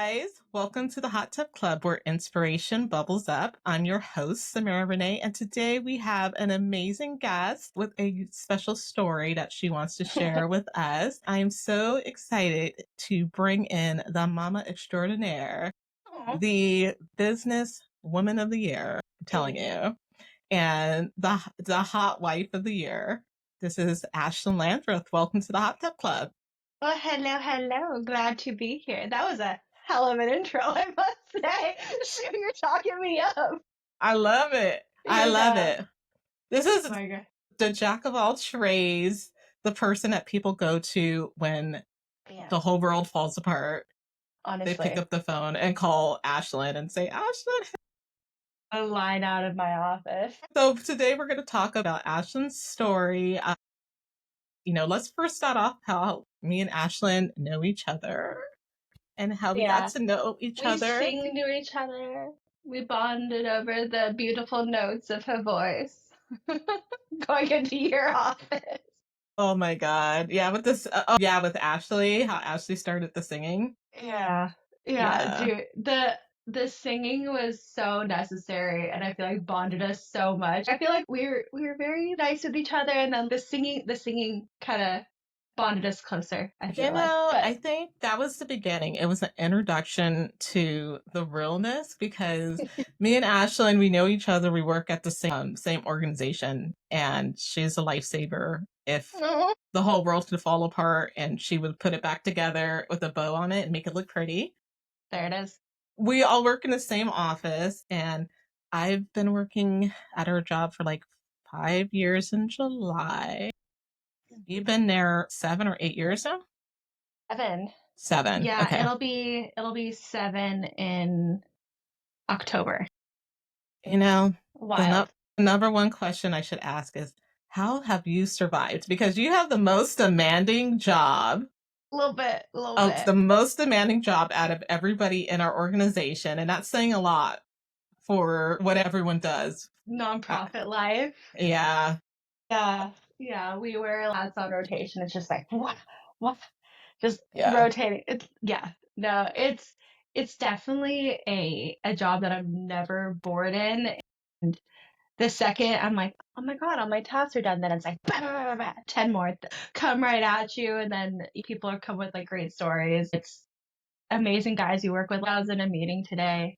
guys. Welcome to the Hot Tub Club where inspiration bubbles up. I'm your host, Samara Renee, and today we have an amazing guest with a special story that she wants to share with us. I am so excited to bring in the Mama Extraordinaire, Aw. the Business Woman of the Year, I'm telling you, and the Hot Wife of the Year. This is Ashlynn Landreth. Welcome to the Hot Tub Club. Well, hello. Glad to be here. That was a hell of an intro, I must say. Shoot, you're talking me up. I love it. I love Yeah. it. This is Oh my God. the jack of all trades, the person that people go to when Yeah, the whole world falls apart. They pick honestly, up the phone and call Ashlynn and say, Ashlynn. a line out of my office. So today we're going to talk about Ashlynn's story. Let's first start off how me and Ashlynn know each other and how we got Yeah, to know each we other. sing to each other. We bonded over the beautiful notes of her voice going into your office. Oh my God. Yeah, with Ashley, how Ashley started the singing. Yeah, yeah, Yeah. dude. The singing was so necessary, and I feel like bonded us so much. I feel like we were very nice with each other, and then the singing kind of bonded us closer. I feel like, I but think that was the beginning. It was an introduction to the realness because me and Ashlyn, we know each other. We work at the same organization, and she's a lifesaver. If no, the whole world could fall apart, and she would put it back together with a bow on it and make it look pretty. there it is. We all work in the same office, and I've been working at her job for like 5 years in July. You've been there 7 or 8 years now? Seven. 7. Yeah, Okay. it'll be 7 in October. You know, the Wild. number one question I should ask is, how have you survived? Because you have the most demanding job, A little bit, a little oh, bit. the most demanding job out of everybody in our organization. And that's saying a lot for what everyone does. Uh, Nonprofit life. yeah. Yeah, yeah, we wear hats on rotation. It's just like what, just Yeah. rotating. No, it's definitely a job that I'm never bored in. And the second I'm like, oh my God, all my tasks are done, then it's like bah, bah, bah, bah, bah, 10 more come right at you, and then people are come with like great stories. It's amazing guys you work with. I was in a meeting today,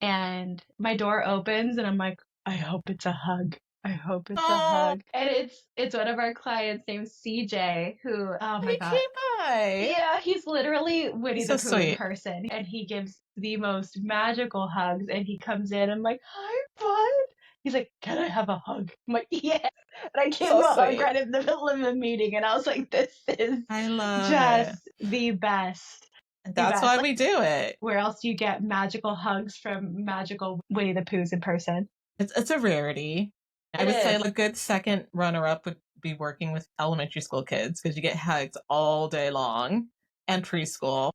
and my door opens, and I'm like, I hope it's a hug. I hope it's a Oh, hug. And it's one of our clients named CJ, who, oh my hey, God. Bye. Yeah, he's literally Winnie He's the so Pooh in sweet. person, and he gives the most magical hugs. And he comes in, I'm like, hi, bud. He's like, can I have a hug? I'm like, yes. And I gave So him a hug sweet. right in the middle of the meeting, and I was like, this is I love it. just the best. The That's best. why Like, we do it. where else do you get magical hugs from magical Winnie the Poohs in person? It's a rarity. I It would say is. a good second runner up would be working with elementary school kids because you get hugs all day long and preschool.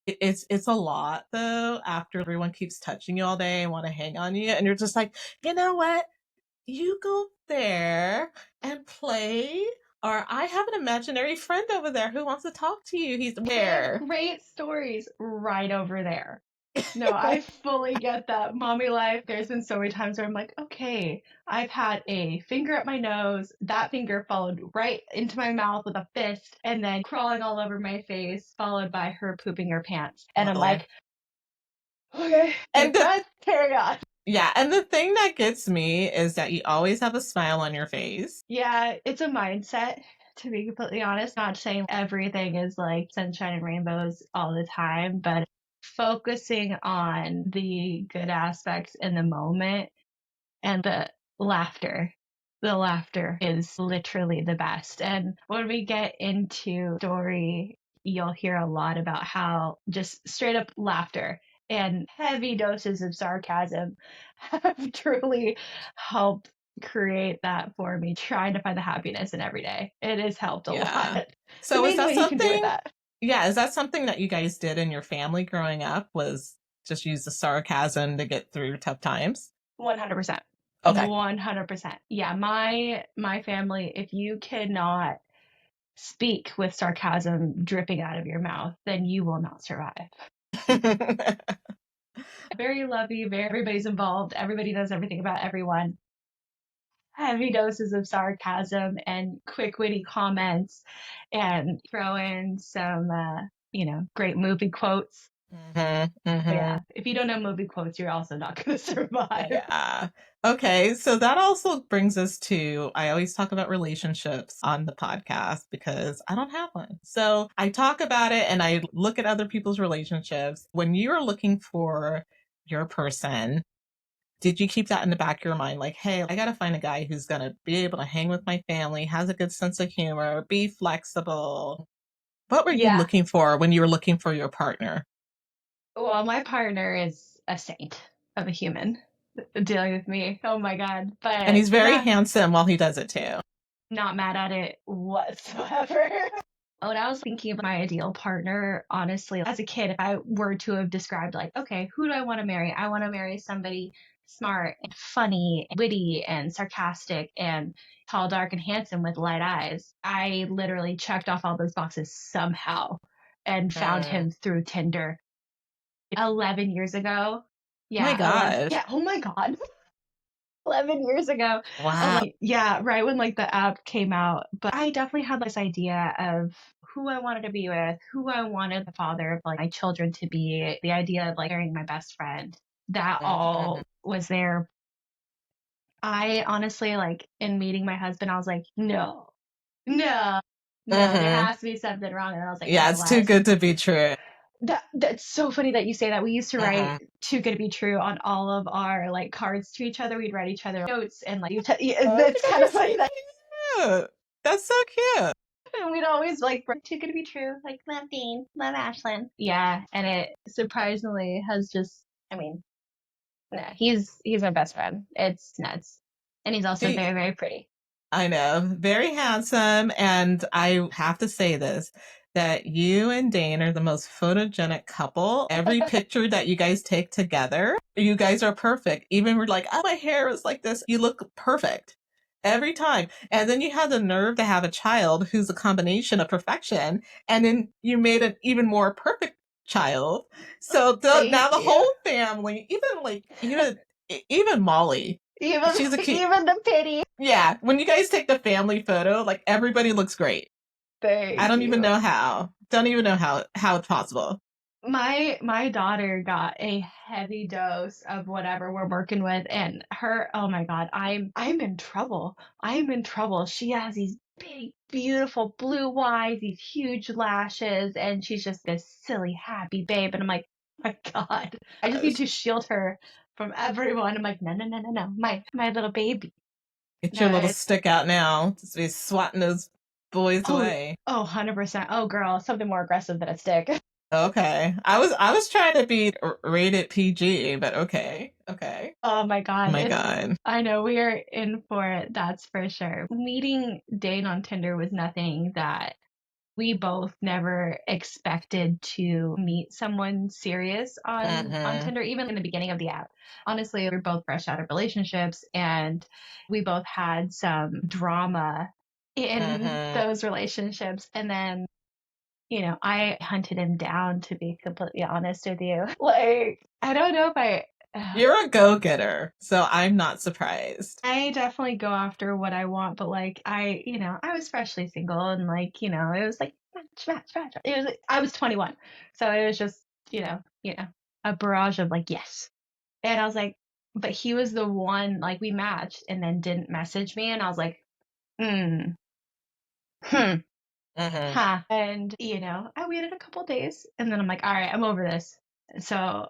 It's a lot though after everyone keeps touching you all day and want to hang on you and you're just like, you know what? You go there and play, or I have an imaginary friend over there who wants to talk to you. He's I have where? great stories right over there. No, I fully get that. Mommy life, there's been so many times where I'm like, okay, I've had a finger up my nose, that finger followed right into my mouth with a fist, and then crawling all over my face, followed by her pooping her pants. And I'm Oh. like, okay, And deep breath, carry on. yeah, and the thing that gets me is that you always have a smile on your face. Yeah, it's a mindset, to be completely honest. Not saying everything is like sunshine and rainbows all the time, but focusing on the good aspects in the moment and the laughter. The laughter is literally the best. And when we get into story, you'll hear a lot about how just straight up laughter and heavy doses of sarcasm have truly helped create that for me, trying to find the happiness in every day. It has helped a Yeah. lot. It's So is amazing that what you can do with something? that. Yeah, is that something that you guys did in your family growing up? Was just use the sarcasm to get through tough times? 100%. Okay. 100%. Yeah, my family, if you cannot speak with sarcasm dripping out of your mouth, then you will not survive. Very lovey, very everybody's involved. Everybody knows everything about everyone. Heavy doses of sarcasm and quick witty comments and throw in some great movie quotes. But yeah, if you don't know movie quotes, you're also not going to survive. Yeah. Okay, so that also brings us to I always talk about relationships on the podcast because I don't have one. So I talk about it and I look at other people's relationships. When you're looking for your person, did you keep that in the back of your mind? Like, hey, I got to find a guy who's going to be able to hang with my family, has a good sense of humor, be flexible. What were you Yeah. looking for when you were looking for your partner? Well, my partner is a saint of a human dealing with me. Oh my God. And But he's very handsome while he does it too. not mad at it whatsoever. When I was thinking of my ideal partner, honestly, as a kid, if I were to have described, like, okay, who do I want to marry? I want to marry somebody smart and funny, and witty and sarcastic and tall, dark, and handsome with light eyes. I literally checked off all those boxes somehow and found him through Tinder 11 years ago. My Yeah, 11. God. Yeah, oh my God. 11 years ago. Wow. Yeah, right when like the app came out. But I definitely had this idea of who I wanted to be with, who I wanted the father of like my children to be, the idea of like marrying my best friend. That all was there. I honestly, like in meeting my husband, I was like, no, no, no, there has to be something wrong. And I was like, Yeah, okay, it's too why? good to be true. That's so funny that you say that. We used to write "too good to be true" on all of our like cards to each other. We'd write each other notes and like Oh my it's God, kind you're of so funny that cute. That's so cute. and we'd always like "too good to be true." Like love Dean, love Ashlynn. Yeah, and it surprisingly has just. I mean, no, he's my best friend. It's nuts, and he's also See, very very pretty. I know, very handsome. And I have to say this that you and Dane are the most photogenic couple. Every picture that you guys take together, you guys are perfect. Even we're like, oh, my hair is like this. You look perfect every time. And then you have the nerve to have a child who's a combination of perfection. And then you made an even more perfect child. So now Thank the you. whole family, even Molly, Even she's a cute. even the pity. Yeah, when you guys take the family photo, like everybody looks great. I Thank don't even you. know how. Don't even know how it's possible. My daughter got a heavy dose of whatever we're working with and her, oh my God, I'm in trouble. I'm in trouble. She has these big beautiful blue eyes, these huge lashes, and she's just this silly happy babe, and I'm like, my God, I just need to shield her from everyone. I'm like, no, no, no, no, no, my little baby. Get No, your little it's stick out now. Just be swatting those boys oh away. oh 100%. Oh girl, something more aggressive than a stick. Okay. I was trying to be rated PG, but okay. Okay. Oh my Oh God, my it's God. I know we are in for it, that's for sure. Meeting Dane on Tinder was nothing that we both never expected to meet someone serious on Mm-hmm. Tinder, even in the beginning of the app. Honestly, we we're both fresh out of relationships and we both had some drama in Mm-hmm. those relationships. And then I hunted him down to be completely honest with you. Like, I don't know if You're a go-getter, so I'm not surprised. I definitely go after what I want, but like I was freshly single and like, it was like match, match, match. I was 21. So it was just, a barrage of like, yes. And I was like, but he was the one like we matched and then didn't message me and I was like, hmm, hmm, Mm-hmm. huh. And I waited a couple days and then I'm like, all right, I'm over this. So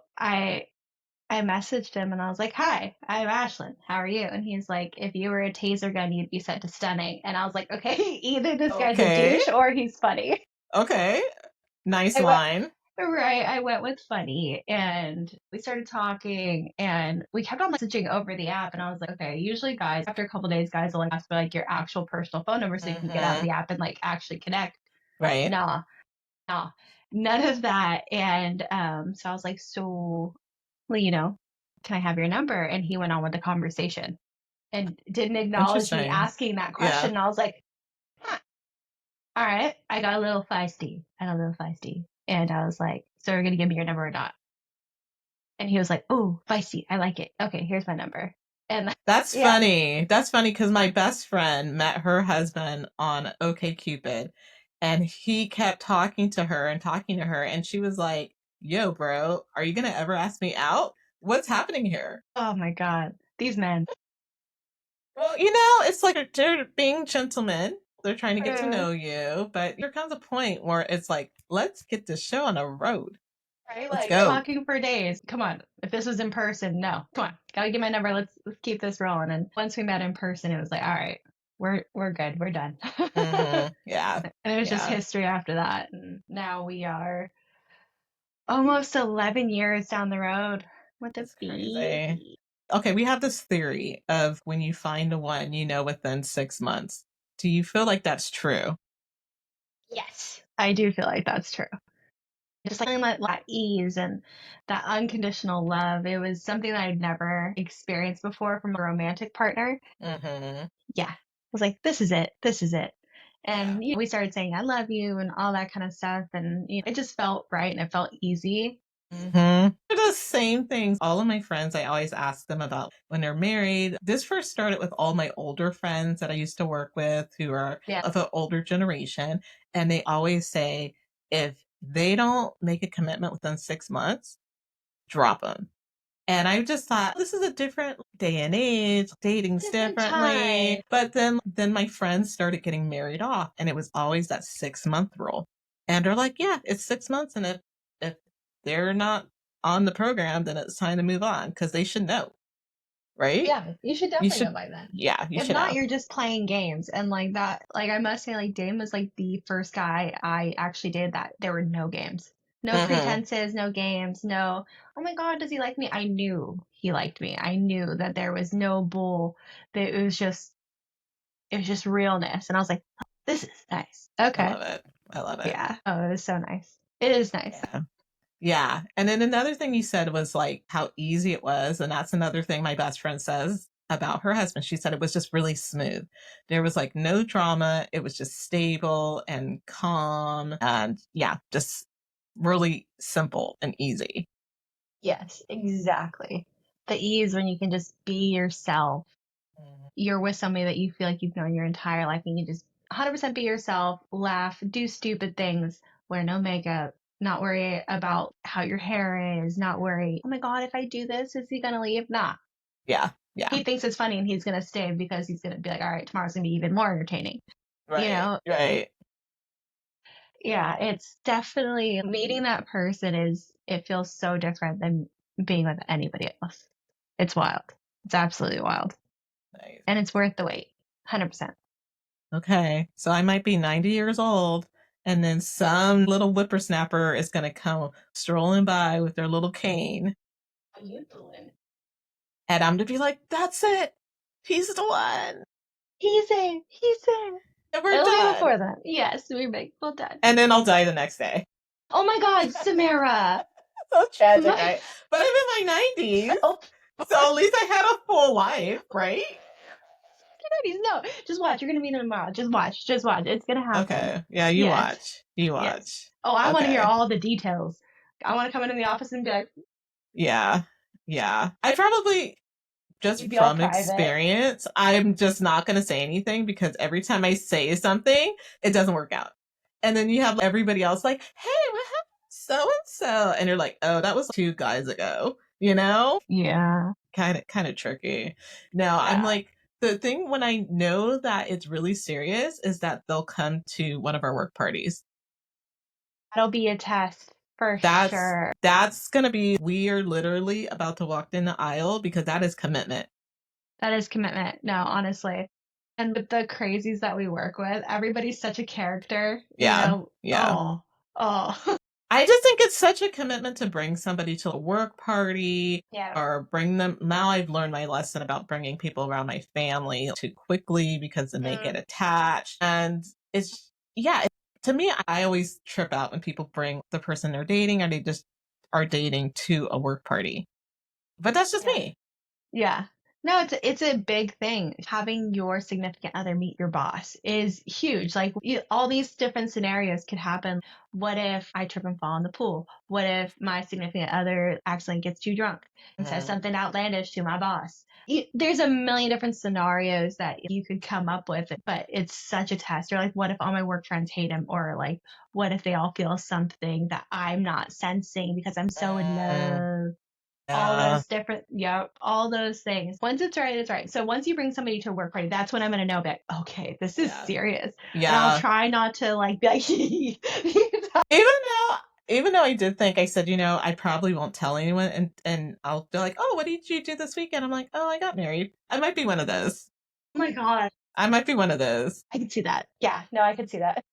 I messaged him and I was like, "Hi, I'm Ashlynn. How are you?" And he's like, "If you were a taser gun, you'd be set to stunning." And I was like, "Okay, either this guy's a Okay. douche or he's funny." Okay. Nice I went line. right. I went with funny, and we started talking, and we kept on messaging over the app. And I was like, "Okay, usually guys, after a couple days, guys will like ask for like your actual personal phone number so you can get out of Mm-hmm. the app and like actually connect." Right. Nah, nah, none of that. And so I was like, "So, well, can I have your number?" And he went on with the conversation and didn't acknowledge me Interesting. asking that question. Yeah. And I was like, huh, all right. I got a little feisty. And I was like, so you're going to give me your number or not? And he was like, "Oh, feisty. I like it. Okay, here's my number." And That's yeah. funny. That's funny because my best friend met her husband on OkCupid, and he kept talking to her, and she was like, "Yo, bro, are you gonna ever ask me out? What's happening here?" Oh my God. These men. Well, it's like they're being gentlemen. They're trying to get to know you, but there comes a point where it's like, let's get this show on the road. Right? Let's Like go. talking for days. Come on. If this was in person, no. Come on. Gotta get my number. Let's keep this rolling. And once we met in person, it was like, all right, we're good. We're done. Yeah. And it was just Yeah. history after that. And now we are almost 11 years down the road with a That's crazy. baby. Okay, we have this theory of when you find a one, within 6 months. Do you feel like that's true? Yes. I do feel like that's true. Just like that ease and that unconditional love. It was something that I'd never experienced before from a romantic partner. Mm-hmm. Yeah. I was like, this is it. This is it. Yeah. And we started saying, I love you and all that kind of stuff. And it just felt right and it felt easy. Mm-hmm. The same things. All of my friends, I always ask them about when they're married. This first started with all my older friends that I used to work with who are Yeah. of an older generation. And they always say, if they don't make a commitment within 6 months, drop them. And I just thought this is a different day and age, dating's Different time. differently. But then my friends started getting married off, and it was always that 6 month rule. And they're like, yeah, it's 6 months, and if they're not on the program, then it's time to move on because they should know, right? Yeah, you should You definitely know should, by then. yeah, you If should not, know. you're just playing games. And like that, like I must say, like Dame was like the first guy I actually did that. There were no games, no Hmm. pretenses, no games, no, oh my God, does he like me? I knew he liked me. I knew that there was no bull, that it was just realness. And I was like, oh, this is nice. I Okay. love it. I love it. Yeah. Oh, it was so nice. It is nice. Yeah. Yeah. And then another thing you said was like how easy it was. And that's another thing my best friend says about her husband. She said it was just really smooth. There was like no drama. It was just stable and calm. And yeah, just really simple and easy. Yes, exactly. The ease when you can just be yourself. Mhm. You're with somebody that you feel like you've known your entire life and you just 100% be yourself, laugh, do stupid things, wear no makeup, not worry about how your hair is, not worry, oh my God, if I do this, is he going to leave? Nah. Yeah. Yeah. He thinks it's funny and he's going to stay because he's going to be like, all right, tomorrow's going to be even more entertaining. You Right. know, Right. yeah, it's definitely meeting that person it feels so different than being with anybody else. It's wild. It's absolutely wild. Nice. And it's worth the wait. 100%. Okay. So I might be 90 years old. And then some little whippersnapper is going to come strolling by with their little cane. How you doing? And I'm to be like, that's it. He's the one. He's in. He's in. And we're It'll be done. before then. Yes, we make well done. And then I'll die the next day. Oh my God, Samara. So tragic, My, right? But I'm in my 90s. oh, So at least I had a full life, right? no, just watch. You're gonna meet him tomorrow. Just watch. Just watch. It's gonna happen. Okay. Yeah, you Yes. watch. You Yes. watch. Oh, I want to hear Okay. all the details. I want to come into the office and be like, Yeah. Yeah. I probably, just you'd be all from private. experience, I'm just not going to say anything because every time I say something, it doesn't work out. And then you have everybody else like, hey, what happened? So and so. And you're like, oh, that was 2 guys ago, you know? Yeah. Kind of tricky. Now, I'm Yeah. like, the thing when I know that it's really serious is that they'll come to one of our work parties. That'll be a test for That's sure. that's gonna be, we are literally about to walk in the aisle because that is commitment. That is commitment. No, honestly. And with the crazies that we work with, everybody's such a character, Yeah. Yeah. Oh, oh. I just think it's such a commitment to bring somebody to a work party Yeah. or bring them. Now I've learned my lesson about bringing people around my family too quickly because then they get attached. And it's, yeah, to me, I always trip out when people bring the person they're dating or they just are dating to a work party. But that's just Yeah. me. Yeah. No, it's a big thing. Having your significant other meet your boss is huge. Like all these different scenarios could happen. What if I trip and fall in the pool? What if my significant other accidentally gets too drunk and says Mhm. something outlandish to my boss? There's a million different scenarios that you could come up with, but it's such a test. Or like, what if all my work friends hate him? Or like, what if they all feel something that I'm not sensing because I'm so in Mm, love? All yeah, those different, yep, all those things. Once it's right, it's right. So once you bring somebody to a work party, that's when I'm going to know that, okay, this is yeah, serious. And I'll yeah. try not to like be like, Even though, even though I did think I said, I probably won't tell anyone, and I'll be like, oh, what did you do this weekend? I'm like, oh, I got married. I might be one of those. oh my God, I might be one of those. I can see that. Yeah, no, I can see that.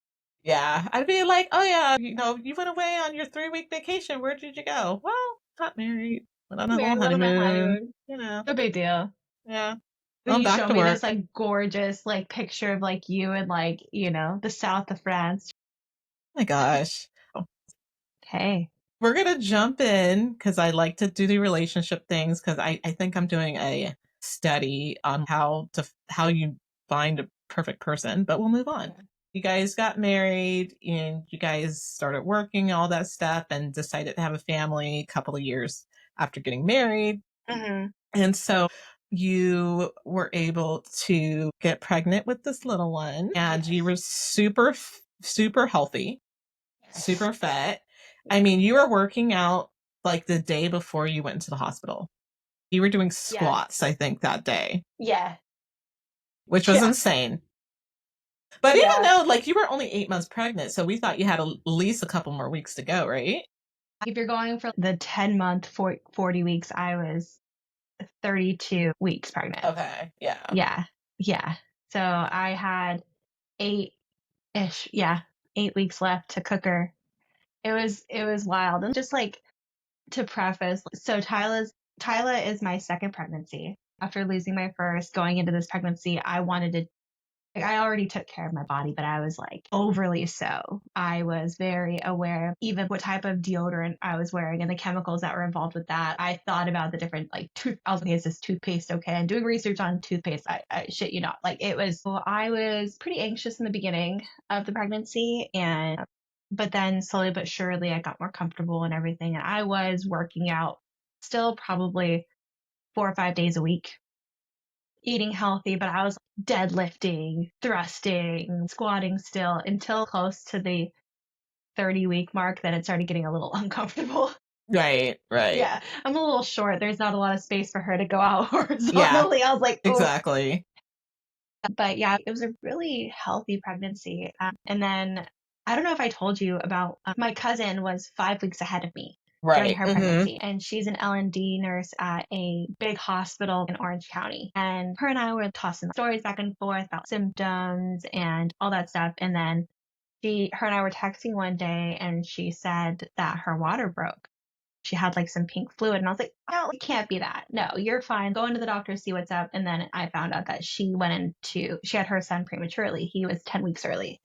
Yeah, I'd be like, oh yeah, you went away on your 3-week vacation. Where did you go? Well, got married. Went on a little Married, went on my honeymoon. honeymoon. No big deal. Yeah. Then Well, you back show to me this work. like gorgeous like picture of like you and like, the south of France. Oh my gosh. Hey. We're gonna jump in because I like to do the relationship things because I think I'm doing a study on how you find a perfect person, but we'll move on. Okay. You guys got married and you guys started working, all that stuff, and decided to have a family a couple of years after getting married. Mm-hmm. And so you were able to get pregnant with this little one, and you Yes. were super healthy, Yes. super fit. I Yeah. mean, you were working out like the day before you went into the hospital. You were doing Yeah. squats, I think, that day, Yeah. which was Yeah. insane. But even Yeah. though, like, you were only 8 months pregnant, so we thought you had at least a couple more weeks to go, right? If you're going for the 10-month, 40 weeks, I was 32 weeks pregnant. Okay, yeah. Yeah. Yeah. So I had 8-ish, yeah, 8 weeks left to cook her. It was wild. And just like to preface, so Tyla is my second pregnancy. After losing my first, going into this pregnancy, I wanted to like, I already took care of my body, but I was like overly so. I was very aware of even what type of deodorant I was wearing and the chemicals that were involved with that. I thought about the different like I was like, is this toothpaste okay? And doing research on toothpaste, I shit you not. Like it was, well, I was pretty anxious in the beginning of the pregnancy, and but then slowly but surely I got more comfortable and everything. And I was working out still probably 4 or 5 days a week, eating healthy, but I was deadlifting, thrusting, squatting still until close to the 30-week mark. Then it started getting a little uncomfortable. Right, right. Yeah, I'm a little short. There's not a lot of space for her to go out Yeah, horizontally. I was like, oh. exactly. But yeah, it was a really healthy pregnancy. And then I don't know if I told you about my cousin was 5 weeks ahead of me during Right. her Mm-hmm. pregnancy, and she's an L&D nurse at a big hospital in Orange County. And her and I were tossing stories back and forth about symptoms and all that stuff. And then her and I were texting one day, and she said that her water broke. She had like some pink fluid, and I was like, no, it can't be that. No, you're fine. Go into the doctor, see what's up. And then I found out that she had her son prematurely. He was 10 weeks early.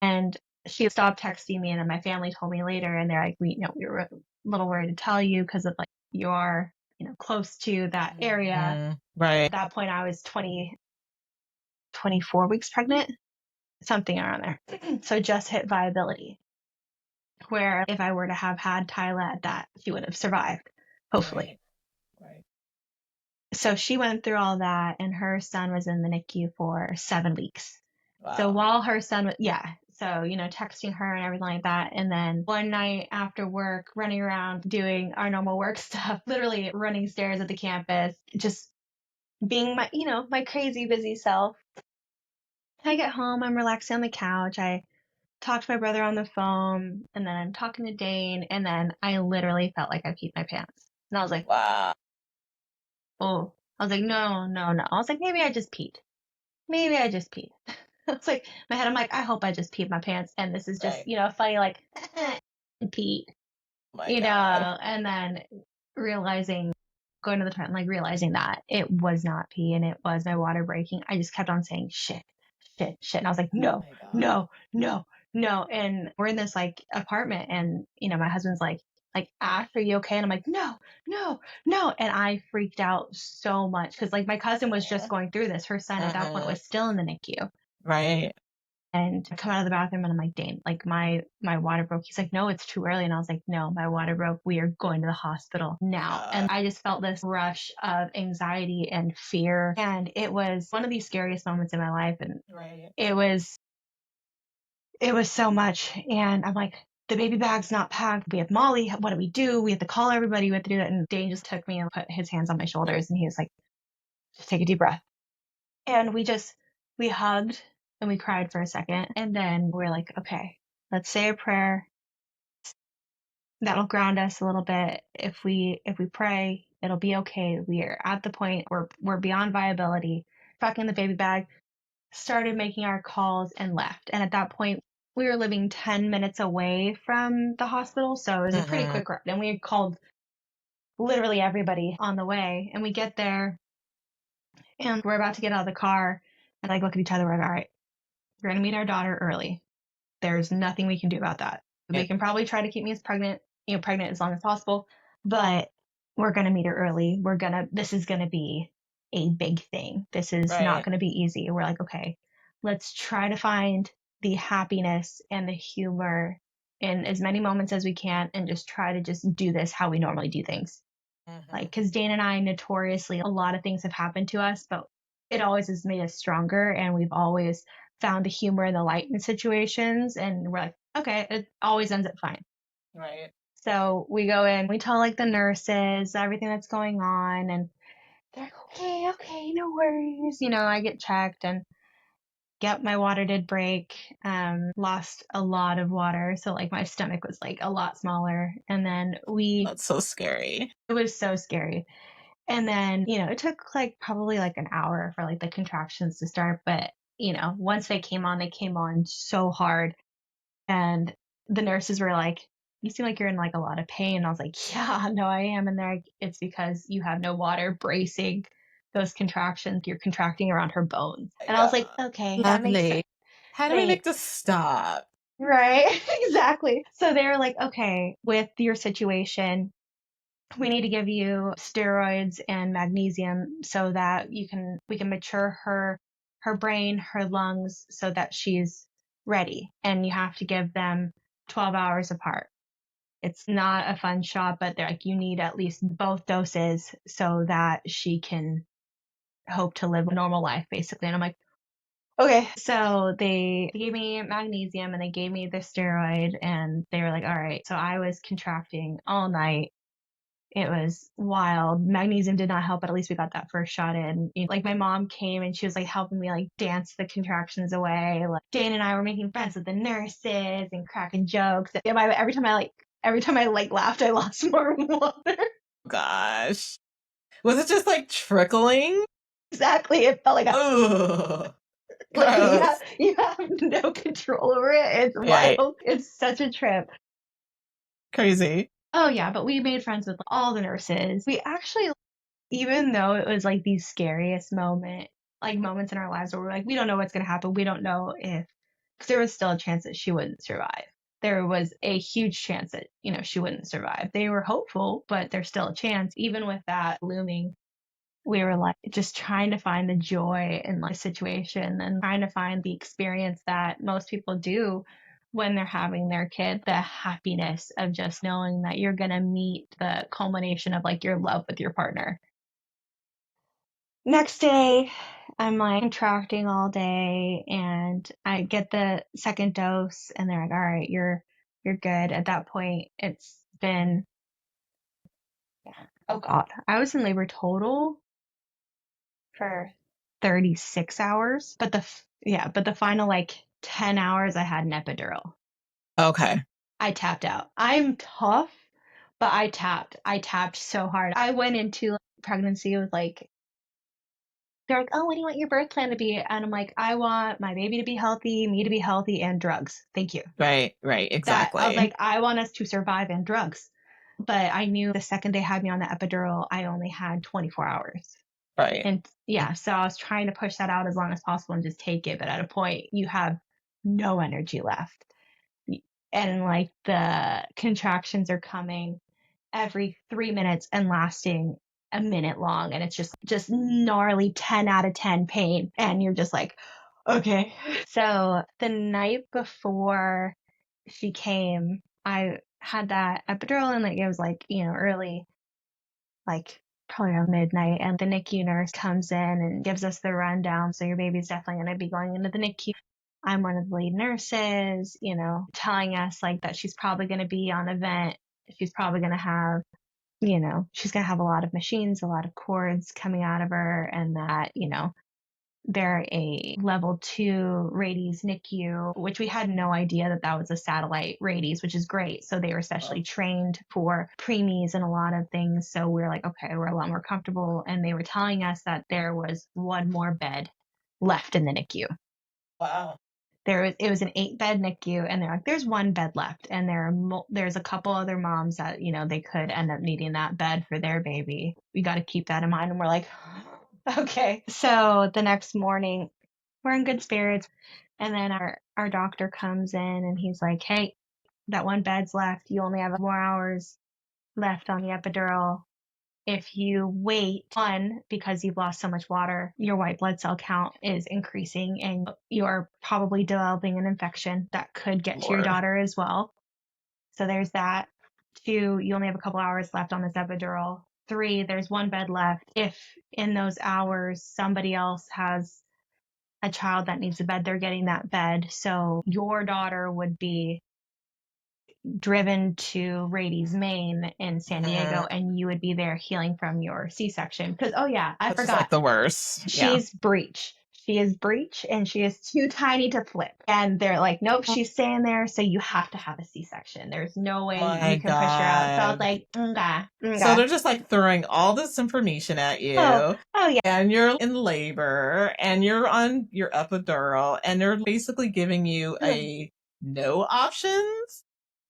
And she stopped texting me, and then my family told me later, and they're like, we were a little worried to tell you because of like you are, close to that area. Mm, right. At that point, I was 24 weeks pregnant, something around there. So just hit viability, where if I were to have had Tyla at that, she would have survived, hopefully. Right. Right. So she went through all that, and her son was in the NICU for 7 weeks. So Wow. while her son was, yeah, so, texting her and everything like that. And then one night after work, running around doing our normal work stuff, literally running stairs at the campus, just being my crazy busy self. I get home, I'm relaxing on the couch. I talk to my brother on the phone, and then I'm talking to Dane, and then I literally felt like I peed my pants. And I was like, Wow. oh, I was like, no, no, no. I was like, maybe I just peed. Maybe I just peed. It's like my head. I'm like, I hope I just peed my pants, and this is just Right. funny like Pete, Oh my God. and then realizing going to the toilet, like realizing that it was not pee and it was my water breaking. I just kept on saying shit, shit, shit, and I was like, Oh no, my God. no, no, no. And we're in this like apartment, and my husband's like like, Ash, are you okay? And I'm like, no, no, no. And I freaked out so much because like my cousin was just going through this. Her son at that point Uh-huh. was still in the NICU. Right. And I come out of the bathroom and I'm like, Dane, like my water broke. He's like, no, it's too early. And I was like, no, my water broke. We are going to the hospital now. And I just felt this rush of anxiety and fear. And it was one of the scariest moments in my life. And Right. it was so much. And I'm like, the baby bag's not packed. We have Molly. What do we do? We have to call everybody. We have to do that. And Dane just took me and put his hands on my shoulders and he was like, just take a deep breath. And we hugged and we cried for a second. And then we're like, okay, let's say a prayer. That'll ground us a little bit. If we pray, it'll be okay. We're at the point where we're beyond viability. Packing the baby bag, started making our calls and left. And at that point, we were living 10 minutes away from the hospital. So it was a pretty Mm-hmm. quick ride. And we had called literally everybody on the way. And we get there and we're about to get out of the car and like look at each other. We're like, all right, we're going to meet our daughter early. There's nothing we can do about that. Yeah. They can probably try to keep me as pregnant as long as possible, but we're going to meet her early. This is going to be a big thing. This is not Right. going to be easy. We're like, okay, let's try to find the happiness and the humor in as many moments as we can and just try to just do this how we normally do things. Mm-hmm. Like, because Dane and I notoriously, a lot of things have happened to us, but it always has made us stronger. And we've always found the humor and the light in situations. And we're like, okay, it always ends up fine. Right. So we go in, we tell like the nurses everything that's going on. And they're like, okay, okay, no worries. I get checked and yep, my water did break. Lost a lot of water. So like my stomach was like a lot smaller. And then That's so scary. it was so scary. And then, it took like probably like an hour for like the contractions to start. But, once they came on so hard. And the nurses were like, you seem like you're in like a lot of pain. And I was like, yeah, no, I am. And they're like, it's because you have no water bracing those contractions. You're contracting around her bones. My And I was like, God. okay, that makes sense. Lovely. How do we make Thanks. this stop? Right. Exactly. So they were like, okay, with your situation, we need to give you steroids and magnesium so that we can mature her brain, her lungs so that she's ready. And you have to give them 12 hours apart. It's not a fun shot, but they're like, you need at least both doses so that she can hope to live a normal life, basically. And I'm like, okay. So they gave me magnesium and they gave me the steroid and they were like, all right. So I was contracting all night. It was wild. Magnesium did not help, but at least we got that first shot in. Like my mom came and she was like helping me like dance the contractions away. Like Dane and I were making friends with the nurses and cracking jokes. And every time I like laughed, I lost more water. Gosh. Was it just like trickling? Exactly. It felt like Oh, like gross. you have no control over it. It's Right. wild. It's such a trip. Crazy. Oh yeah, but we made friends with all the nurses. We actually, even though it was like the scariest moments in our lives where we're like, we don't know what's going to happen. We don't know if, because there was still a chance that she wouldn't survive. There was a huge chance that, she wouldn't survive. They were hopeful, but there's still a chance. Even with that looming, we were like just trying to find the joy in like the situation and trying to find the experience that most people do when they're having their kid, the happiness of just knowing that you're going to meet the culmination of like your love with your partner. Next day, I'm like contracting all day and I get the second dose and they're like, all right, you're good. At that point, it's been, oh God, I was in labor total for 36 hours, but the final like 10 hours I had an epidural. Okay. I tapped out. I'm tough, but I tapped. I tapped so hard. I went into pregnancy with like, they're like, oh, what do you want your birth plan to be? And I'm like, I want my baby to be healthy, me to be healthy, and drugs. Thank you. Right. Right. That I was Exactly. like, I want us to survive and drugs. But I knew the second they had me on the epidural, I only had 24 hours. Right. And yeah, so I was trying to push that out as long as possible and just take it. But at a point, you have no energy left. And like the contractions are coming. every 3 minutes and lasting a minute long. And it's just gnarly 10 out of 10 pain. And you're just like, okay. So the night before she came, I had that epidural and like it was like, early, like probably around midnight. And the NICU nurse comes in and gives us the rundown. So your baby's definitely going to be going into the NICU. I'm one of the lead nurses, telling us like that she's probably going to be on a vent. She's probably going to have, she's going to have a lot of machines, a lot of cords coming out of her, and that, they're a level 2 Rades NICU, which we had no idea that that was a satellite Rades, which is great. So they were especially trained for preemies and a lot of things. So we were like, okay, we're a lot more comfortable. And they were telling us that there was one more bed left in the NICU. Wow. It was an 8-bed NICU, and they're like, there's one bed left, and there's a couple other moms that they could end up needing that bed for their baby. We got to keep that in mind. And we're like, okay. So the next morning, we're in good spirits, and then our doctor comes in and he's like, hey, that one bed's left. You only have 4 hours left on the epidural. If you wait, one, because you've lost so much water, your white blood cell count is increasing and you're probably developing an infection that could get to your Lord. daughter as well. So there's that. 2, you only have a couple hours left on this epidural. 3, there's one bed left. If in those hours somebody else has a child that needs a bed, they're getting that bed. So your daughter would be driven to Rady's Main in San Diego, and you would be there healing from your C-section. Because, oh yeah, I Which is like forgot. the worst. Yeah. She's breech. She is breech, and she is too tiny to flip. And they're like, nope, she's staying there, so you have to have a C-section. There's no Oh way my you can push her out. So I was God. like, nga, So nga. they're just like throwing all this information at Oh, you, oh yeah. and you're in labor, and you're on your epidural, and they're basically giving you a no options.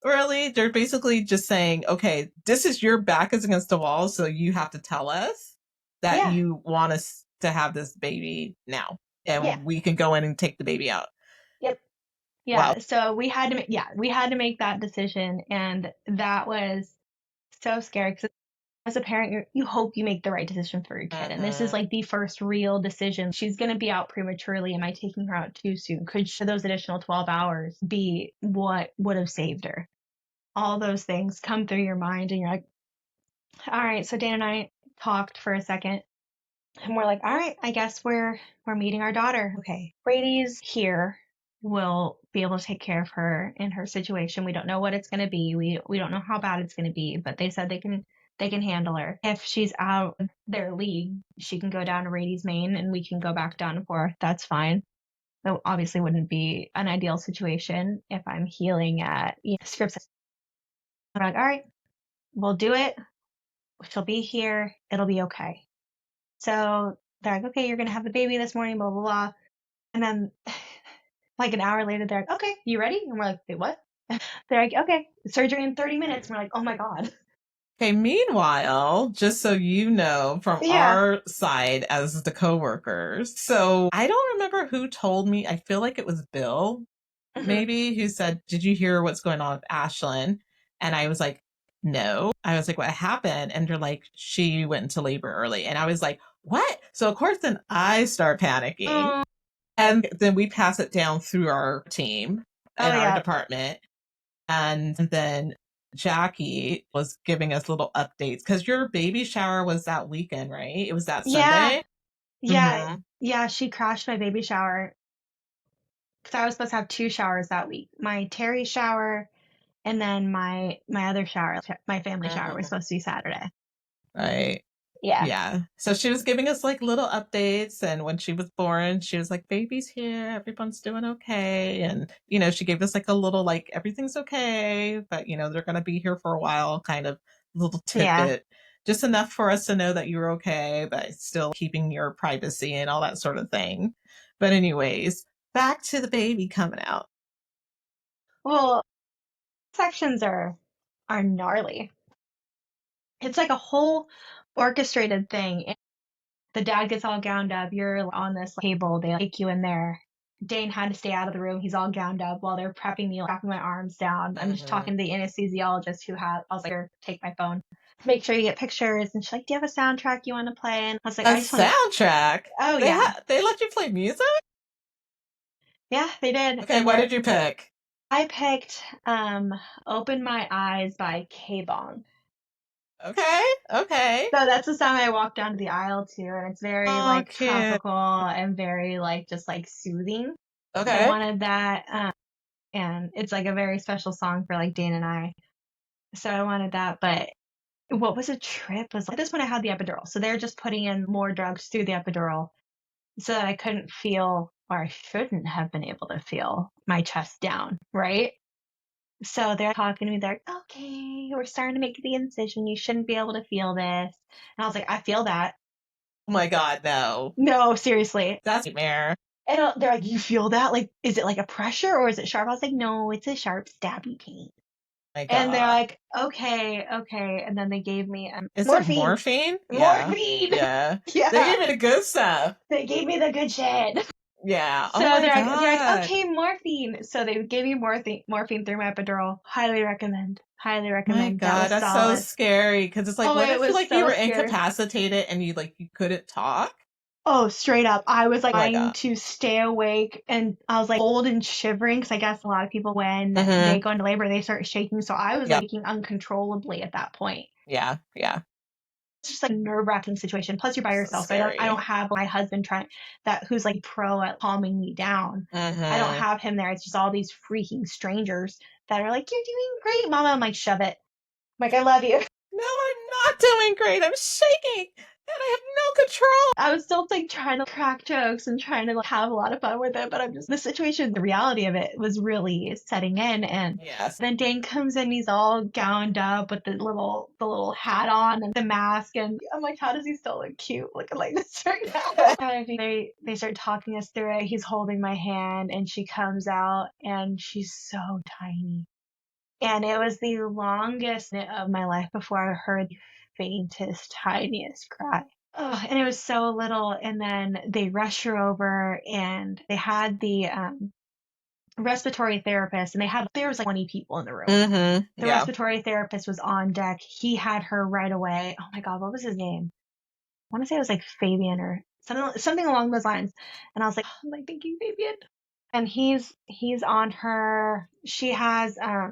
Really, they're basically just saying, okay, this is your back is against the wall, so you have to tell us that Yeah, you want us to have this baby now, yeah, and we can go in and take the baby out. yep. Wow. Yeah, so we had to make that decision, and that was so scary because as a parent, you hope you make the right decision for your kid. And this is Mhm. like the first real decision. She's going to be out prematurely. Am I taking her out too soon? Could those additional 12 hours be what would have saved her? All those things come through your mind, and you're like, all right. So Dan and I talked for a second, and we're like, all right, I guess we're meeting our daughter. Okay, Brady's here. We'll be able to take care of her in her situation. We don't know what it's going to be. We don't know how bad it's going to be, but they said they can handle her. If she's out of their league, she can go down to Rady's Main and we can go back down and forth. That's fine. That obviously wouldn't be an ideal situation if I'm healing at Scripps. I'm like, all right, we'll do it. She'll be here. It'll be okay. So they're like, okay, you're going to have the baby this morning, blah, blah, blah. And then like an hour later, they're like, okay, you ready? And we're like, wait, what? They're like, okay, surgery in 30 minutes. And we're like, oh my God. Okay, meanwhile, just so you know from Yeah. our side as the coworkers, so I don't remember who told me, I feel like it was Bill, Mhm. maybe, who said, did you hear what's going on with Ashlynn? And I was like, no. I was like, what happened? And they're like, she went into labor early. And I was like, what? So of course then I start panicking. Oh, And then we pass it down through our team oh and our yeah. department. And then Jackie was giving us little updates because your baby shower was that weekend, right? It was that Yeah. Sunday. Yeah. Mm-hmm. Yeah. She crashed my baby shower because I was supposed to have 2 showers that week. My Terry shower and then my other shower, my family shower was Mm-hmm. supposed to be Saturday. Right. Yeah. Yeah. So she was giving us like little updates. And when she was born, she was like, baby's here. Everyone's doing okay. And, she gave us like a little, like, everything's okay. But, they're going to be here for a while, kind of little Yeah. tidbit, just enough for us to know that you're okay, but still keeping your privacy and all that sort of thing. But, anyways, back to the baby coming out. Well, sections are gnarly. It's like a whole orchestrated thing. The dad gets all gowned up. You're on this table. They take you in there. Dane had to stay out of the room. He's all gowned up while they're prepping me, wrapping my arms down. I'm just talking to the anesthesiologist I was like, here, take my phone. Make sure you get pictures. And she's like, do you have a soundtrack you want to play? And I was like, A I just want to. soundtrack? Oh, yeah. They let you play music? Yeah, they did. Okay, what did you pick? I picked Open My Eyes by K-Bong. Okay. So that's the song I walked down the aisle to, and it's very like Cute. tropical and very like just like soothing. Okay. I wanted that, and it's like a very special song for like Dane and I. So I wanted that, but what was a trip was like this when I had the epidural. So they're just putting in more drugs through the epidural so that I couldn't feel, or I shouldn't have been able to feel my chest down, right? So they're talking to me. They're like, okay, we're starting to make the incision. You shouldn't be able to feel this. And I was like, I feel that. Oh my God, no. No, seriously. That's a nightmare. And they're like, you feel that? Like, is it like a pressure or is it sharp? I was like, no, it's a sharp, stabby pain. My God. And they're like, okay. And then they gave me morphine. Morphine? Yeah. Morphine. Yeah. Yeah. They gave me the good stuff. They gave me the good shit. Yeah. So they're like, okay, morphine. So they gave me morphine through my epidural. Highly recommend. My God, that's solid. So scary. Because it's like, what if you were incapacitated and you couldn't talk? Oh, straight up. I was like trying to stay awake, and I was like cold and shivering because I guess a lot of people when they go into labor they start shaking. So I was like shaking uncontrollably at that point. Yeah. It's just like a nerve-wracking situation. Plus, you're by yourself. So I don't have my husband who's like pro at calming me down. I don't have him there. It's just all these freaking strangers that are like, "You're doing great, Mama." I'm like, "Shove it." I'm like, "I love you." No, I'm not doing great. I'm shaking. And I have no control. I was still like trying to crack jokes and trying to like have a lot of fun with it, but the situation, the reality of it was really setting in. And then Dane comes in, he's all gowned up with the little hat on and the mask, and I'm like, how does he still look cute looking like this right now? They start talking us through it. He's holding my hand, and she comes out, and she's so tiny. And it was the longest minute of my life before I heard the faintest, tiniest cry. Oh, and it was so little. And then they rush her over, and they had the respiratory therapist, and there was like 20 people in the room. The respiratory therapist was on deck. He had her right away. Oh my God, what was his name? I want to say it was like Fabian or something along those lines. And I was like, oh, I'm like thinking Fabian. And he's on her. She has a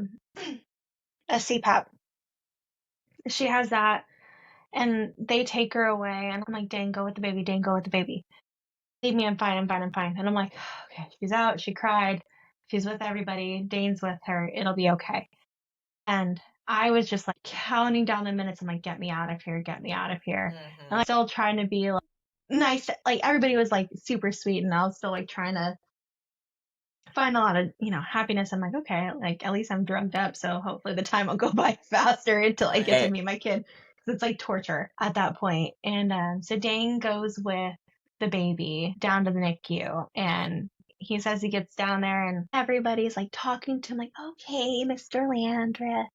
CPAP. She has that, and they take her away, and I'm like, Dane, go with the baby. Dane, go with the baby. Leave me, I'm fine. And I'm like, okay, she's out. She cried. She's with everybody. Dane's with her. It'll be okay. And I was just like counting down the minutes. I'm like, get me out of here. Get me out of here. And I'm still trying to be like nice. Like everybody was like super sweet, and I was still like trying to find a lot of, happiness. I'm like, okay, like at least I'm drugged up. So hopefully the time will go by faster until I get to meet my kid. Cause it's like torture at that point. And so Dane goes with the baby down to the NICU, and he says he gets down there and everybody's like talking to him like, okay, Mr. Landreth,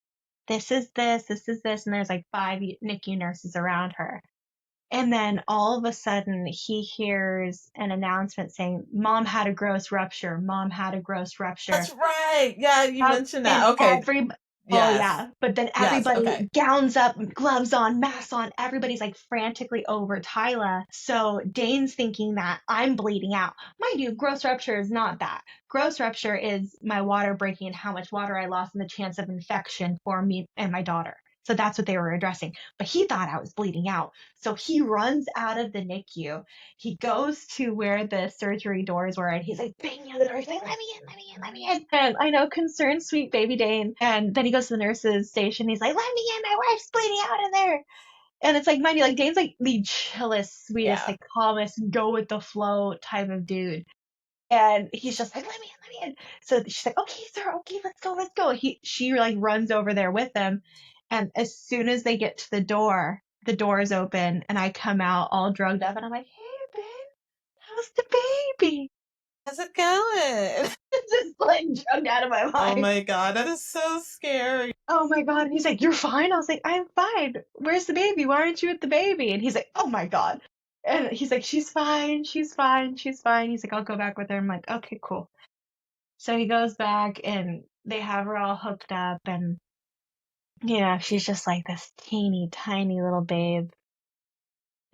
this is this. And there's like 5 NICU nurses around her. And then all of a sudden he hears an announcement saying, Mom had a gross rupture. Mom had a gross rupture. That's right. Yeah, you mentioned that. Okay. Oh, yeah. But then everybody gowns up, gloves on, masks on. Everybody's like frantically over Tyla. So Dane's thinking that I'm bleeding out. Mind you, gross rupture is not that. Gross rupture is my water breaking and how much water I lost and the chance of infection for me and my daughter. So that's what they were addressing. But he thought I was bleeding out. So he runs out of the NICU. He goes to where the surgery doors were, and he's like banging on the door. He's like, let me in. And I know, concerned, sweet baby Dane. And then he goes to the nurse's station. He's like, let me in. My wife's bleeding out in there. And it's like, mind you, like Dane's like the chillest, sweetest, like calmest, go with the flow type of dude. And he's just like, let me in. So she's like, okay, sir, okay, let's go. She like runs over there with them. And as soon as they get to the doors open, and I come out all drugged up, and I'm like, hey, babe, how's the baby? How's it going? Just like drugged out of my mind. Oh my God, that is so scary. Oh my God. And he's like, you're fine? I was like, I'm fine. Where's the baby? Why aren't you with the baby? And he's like, oh my God. And he's like, she's fine, she's fine, she's fine. He's like, I'll go back with her. I'm like, okay, cool. So he goes back and they have her all hooked up and she's just like this teeny tiny little babe.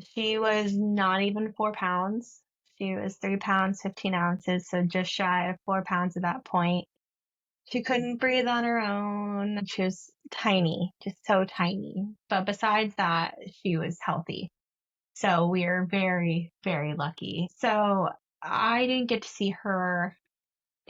She was not even 4 pounds. She was 3 pounds, 15 ounces, so just shy of 4 pounds at that point. She couldn't breathe on her own. She was tiny, just so tiny. But besides that, she was healthy. So we are very, very lucky. So I didn't get to see her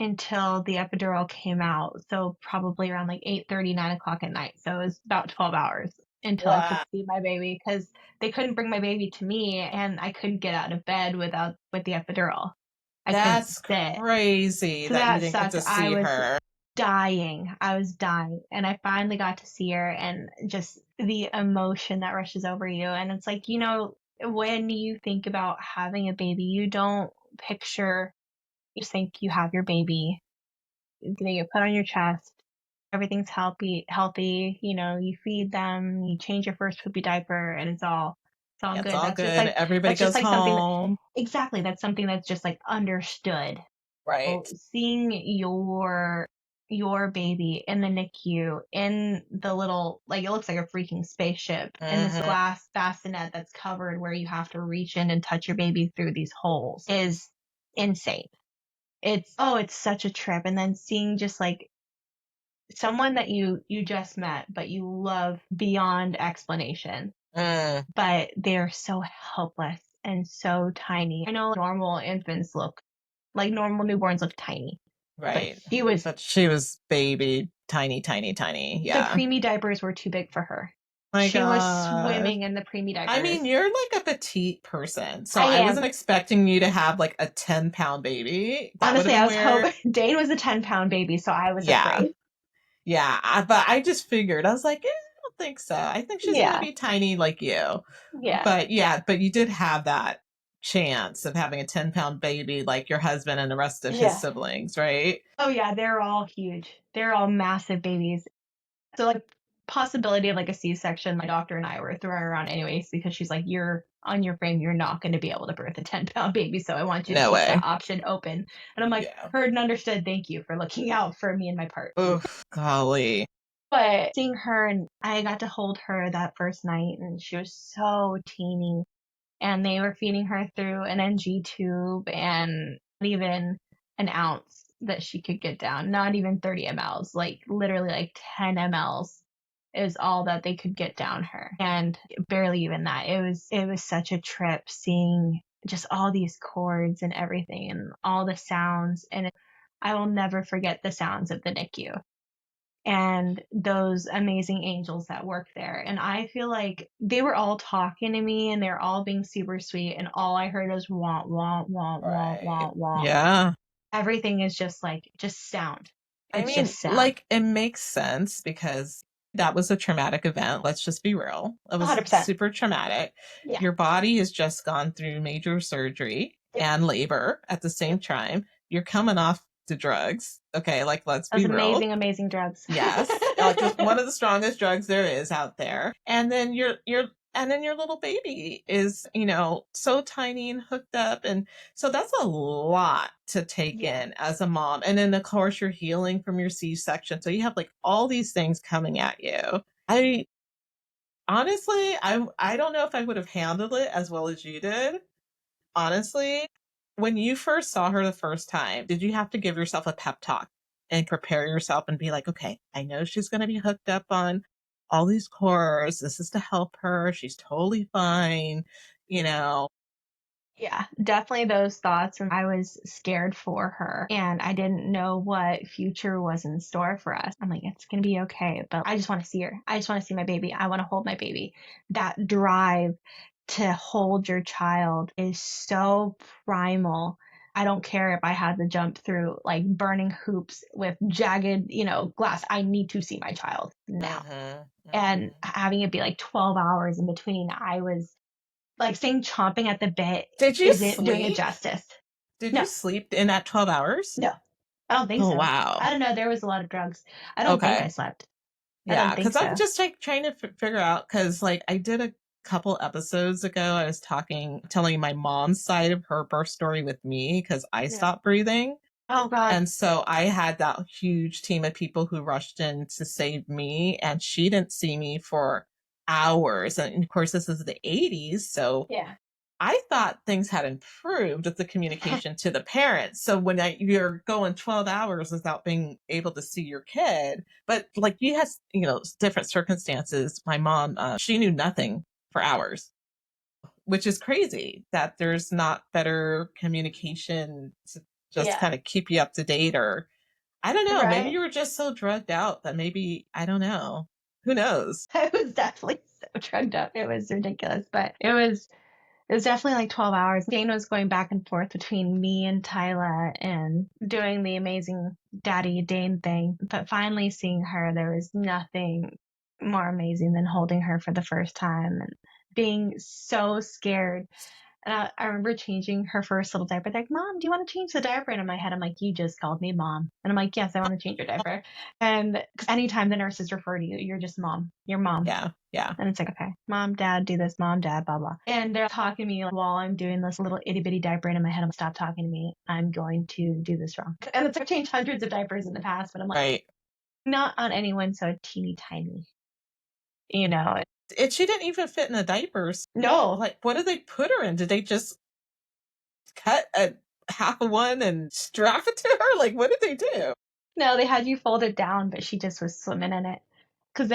until the epidural came out. So probably around like 8:30, 9 o'clock at night. So it was about 12 hours until I could Wow. see my baby because they couldn't bring my baby to me and I couldn't get out of bed with the epidural. I couldn't That's sit. crazy So that you that didn't get sucked. to I see was her. dying. I was dying. And I finally got to see her and just the emotion that rushes over you. And it's like, when you think about having a baby, you don't picture, you just think you have your baby, they get put on your chest, everything's healthy, you feed them, you change your first poopy diaper, and it's all It's good. all good. Everybody That's just goes like something that, home. exactly, that's something that's just like understood. So Right. seeing your baby in the NICU in the little, like, it looks like a freaking spaceship in this Hmm. glass bassinet that's covered where you have to reach in and touch your baby through these holes is insane. It's such a trip. And then seeing just like someone that you just met, but you love beyond explanation, Mm, but they're so helpless and so tiny. I know normal newborns look tiny, but right. she was But she was baby, tiny, tiny, tiny. the Yeah. preemie diapers were too big for her. My She was God. swimming in the preemie I mean, diapers. you're like a petite person, so I I am. wasn't expecting you to have like a 10-pound baby. That would have Honestly, been I was weird. hoping Dane was a 10-pound baby, so I was Yeah. afraid. Yeah. But I just figured, I was like, I don't think so. I think she's going to Yeah. be tiny like you. Yeah. But yeah, but you did have that chance of having a 10-pound baby like your husband and the rest of his Yeah. siblings, right? Oh yeah, they're all huge. They're all massive babies. So like possibility of like a C-section, my doctor and I were throwing around anyways because she's like, you're on your frame, you're not going to be able to birth a 10-pound baby, so I want you to No keep way. that option open. And I'm like, Yeah. heard and understood. Thank you for looking out for me and my part. Oof, golly. But seeing her, and I got to hold her that first night, and she was so teeny. And they were feeding her through an NG tube and not even an ounce that she could get down, not even 30 mLs, like literally like 10 mLs is all that they could get down her. And barely even that. It was such a trip seeing just all these chords and everything and all the sounds. And I will never forget the sounds of the NICU and those amazing angels that work there. And I feel like they were all talking to me and they're all being super sweet. And all I heard was wah, wah, wah, wah, Right. wah, wah. Yeah. Everything is just sound. I It's mean, just sound. like, it makes sense because that was a traumatic event. Let's just be real. It was 100%. super traumatic. Yeah. Your body has just gone through major surgery Yep. and labor at the same Yep. time. You're coming off the drugs. Okay, like, let's Those be real. amazing, amazing drugs. Yes, just one of the strongest drugs there is out there. And then your little baby is, so tiny and hooked up, and so that's a lot to take Yeah. in as a mom. And then of course you're healing from your C-section. So you have like all these things coming at you. I honestly, I don't know if I would have handled it as well as you did. Honestly, when you first saw her the first time, did you have to give yourself a pep talk and prepare yourself and be like, okay, I know she's going to be hooked up on all these cores. This is to help her. She's totally fine. You know, Yeah, definitely those thoughts. And I was scared for her and I didn't know what future was in store for us. I'm like, it's going to be okay, but I just want to see her. I just want to see my baby. I want to hold my baby. That drive to hold your child is so primal. I don't care if I had to jump through like burning hoops with jagged, glass. I need to see my child now. hmm And hmm having it be like 12 hours in between, I was like saying chomping at the bit did you isn't doing it sleep? justice. Did you No, sleep in that 12 hours? no, I don't think Oh, so. wow. I don't know. There was a lot of drugs. I don't think I Okay. slept. I Yeah. don't Cause think I'm so. just like trying to figure out, cause like I did a couple episodes ago, I was telling my mom's side of her birth story with me because I Yeah. stopped breathing. Oh God. And so I had that huge team of people who rushed in to save me, and she didn't see me for hours. And of course, this is the 80s. So Yeah. I thought things had improved with the communication to the parents. So when you're going 12 hours without being able to see your kid, but like you had, different circumstances. My mom, she knew nothing for hours, which is crazy that there's not better communication to just Yeah. kind of keep you up to date. Or I don't know, maybe Right. you were just so drugged out that maybe, I don't know. Who knows? I was definitely so drugged up. It was ridiculous, but it was definitely like 12 hours. Dane was going back and forth between me and Tyla and doing the amazing daddy Dane thing. But finally seeing her, there was nothing more amazing than holding her for the first time and being so scared. And I remember changing her first little diaper. They're like, Mom, do you want to change the diaper? And in my head, I'm like, you just called me mom. And I'm like, yes, I want to change your diaper. And because anytime the nurses refer to you, you're just mom. You're mom. Yeah. Yeah. And it's like, okay, mom, dad, do this, mom, dad, blah, blah. And they're talking to me while I'm doing this little itty bitty diaper. And in my head, I'm stop talking to me. I'm going to do this wrong. And it's like, I've changed hundreds of diapers in the past, but I'm like, Right. not on anyone so teeny tiny, you know? She didn't even fit in the diapers. No, Like, what did they put her in? Did they just cut a half of one and strap it to her? Like, what did they do? no, they had you fold it down, but she just was swimming in it. Because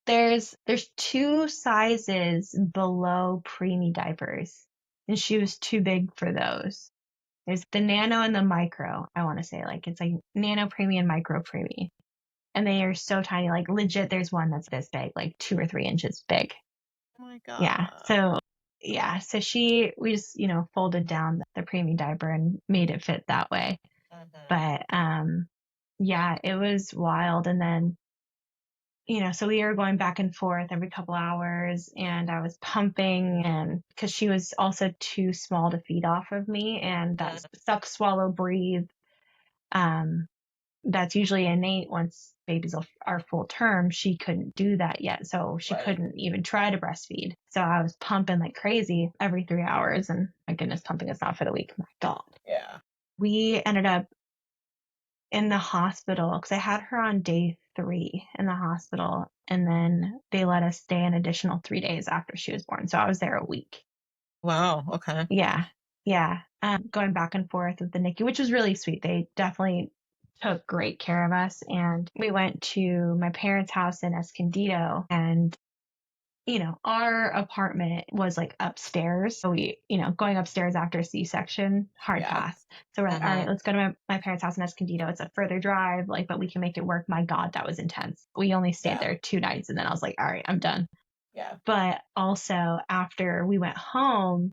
there's two sizes below preemie diapers. And she was too big for those. There's the nano and the micro, I want to say. Like it's like nano preemie and micro preemie. And they are so tiny. Like legit, there's one that's this big, like 2 or 3 inches big. Oh my Yeah. God. So we just, folded down the preemie diaper and made it fit that way. Mhm. But yeah, it was wild. And then, so we were going back and forth every couple hours and I was pumping and because she was also too small to feed off of me and that Mhm. suck, swallow, breathe. Um, that's usually innate once babies are full term. She couldn't do that yet. So she Right. couldn't even try to breastfeed. So I was pumping like crazy every 3 hours. And my goodness, pumping is not for the weak. My God. Yeah. We ended up in the hospital because I had her on day 3 in the hospital. And then they let us stay an additional 3 days after she was born. So I was there a week. Wow. Okay. Yeah. Yeah. Going back and forth with the NICU, which was really sweet. They definitely took great care of us. And we went to my parents' house in Escondido and our apartment was like upstairs. So going upstairs after a C-section, hard Yeah. pass. So we're like, all right, Hmm. let's go to my parents' house in Escondido. It's a further drive, like, but we can make it work. My God, that was intense. We only stayed Yeah. there 2 nights and then I was like, all right, I'm done. Yeah. But also after we went home,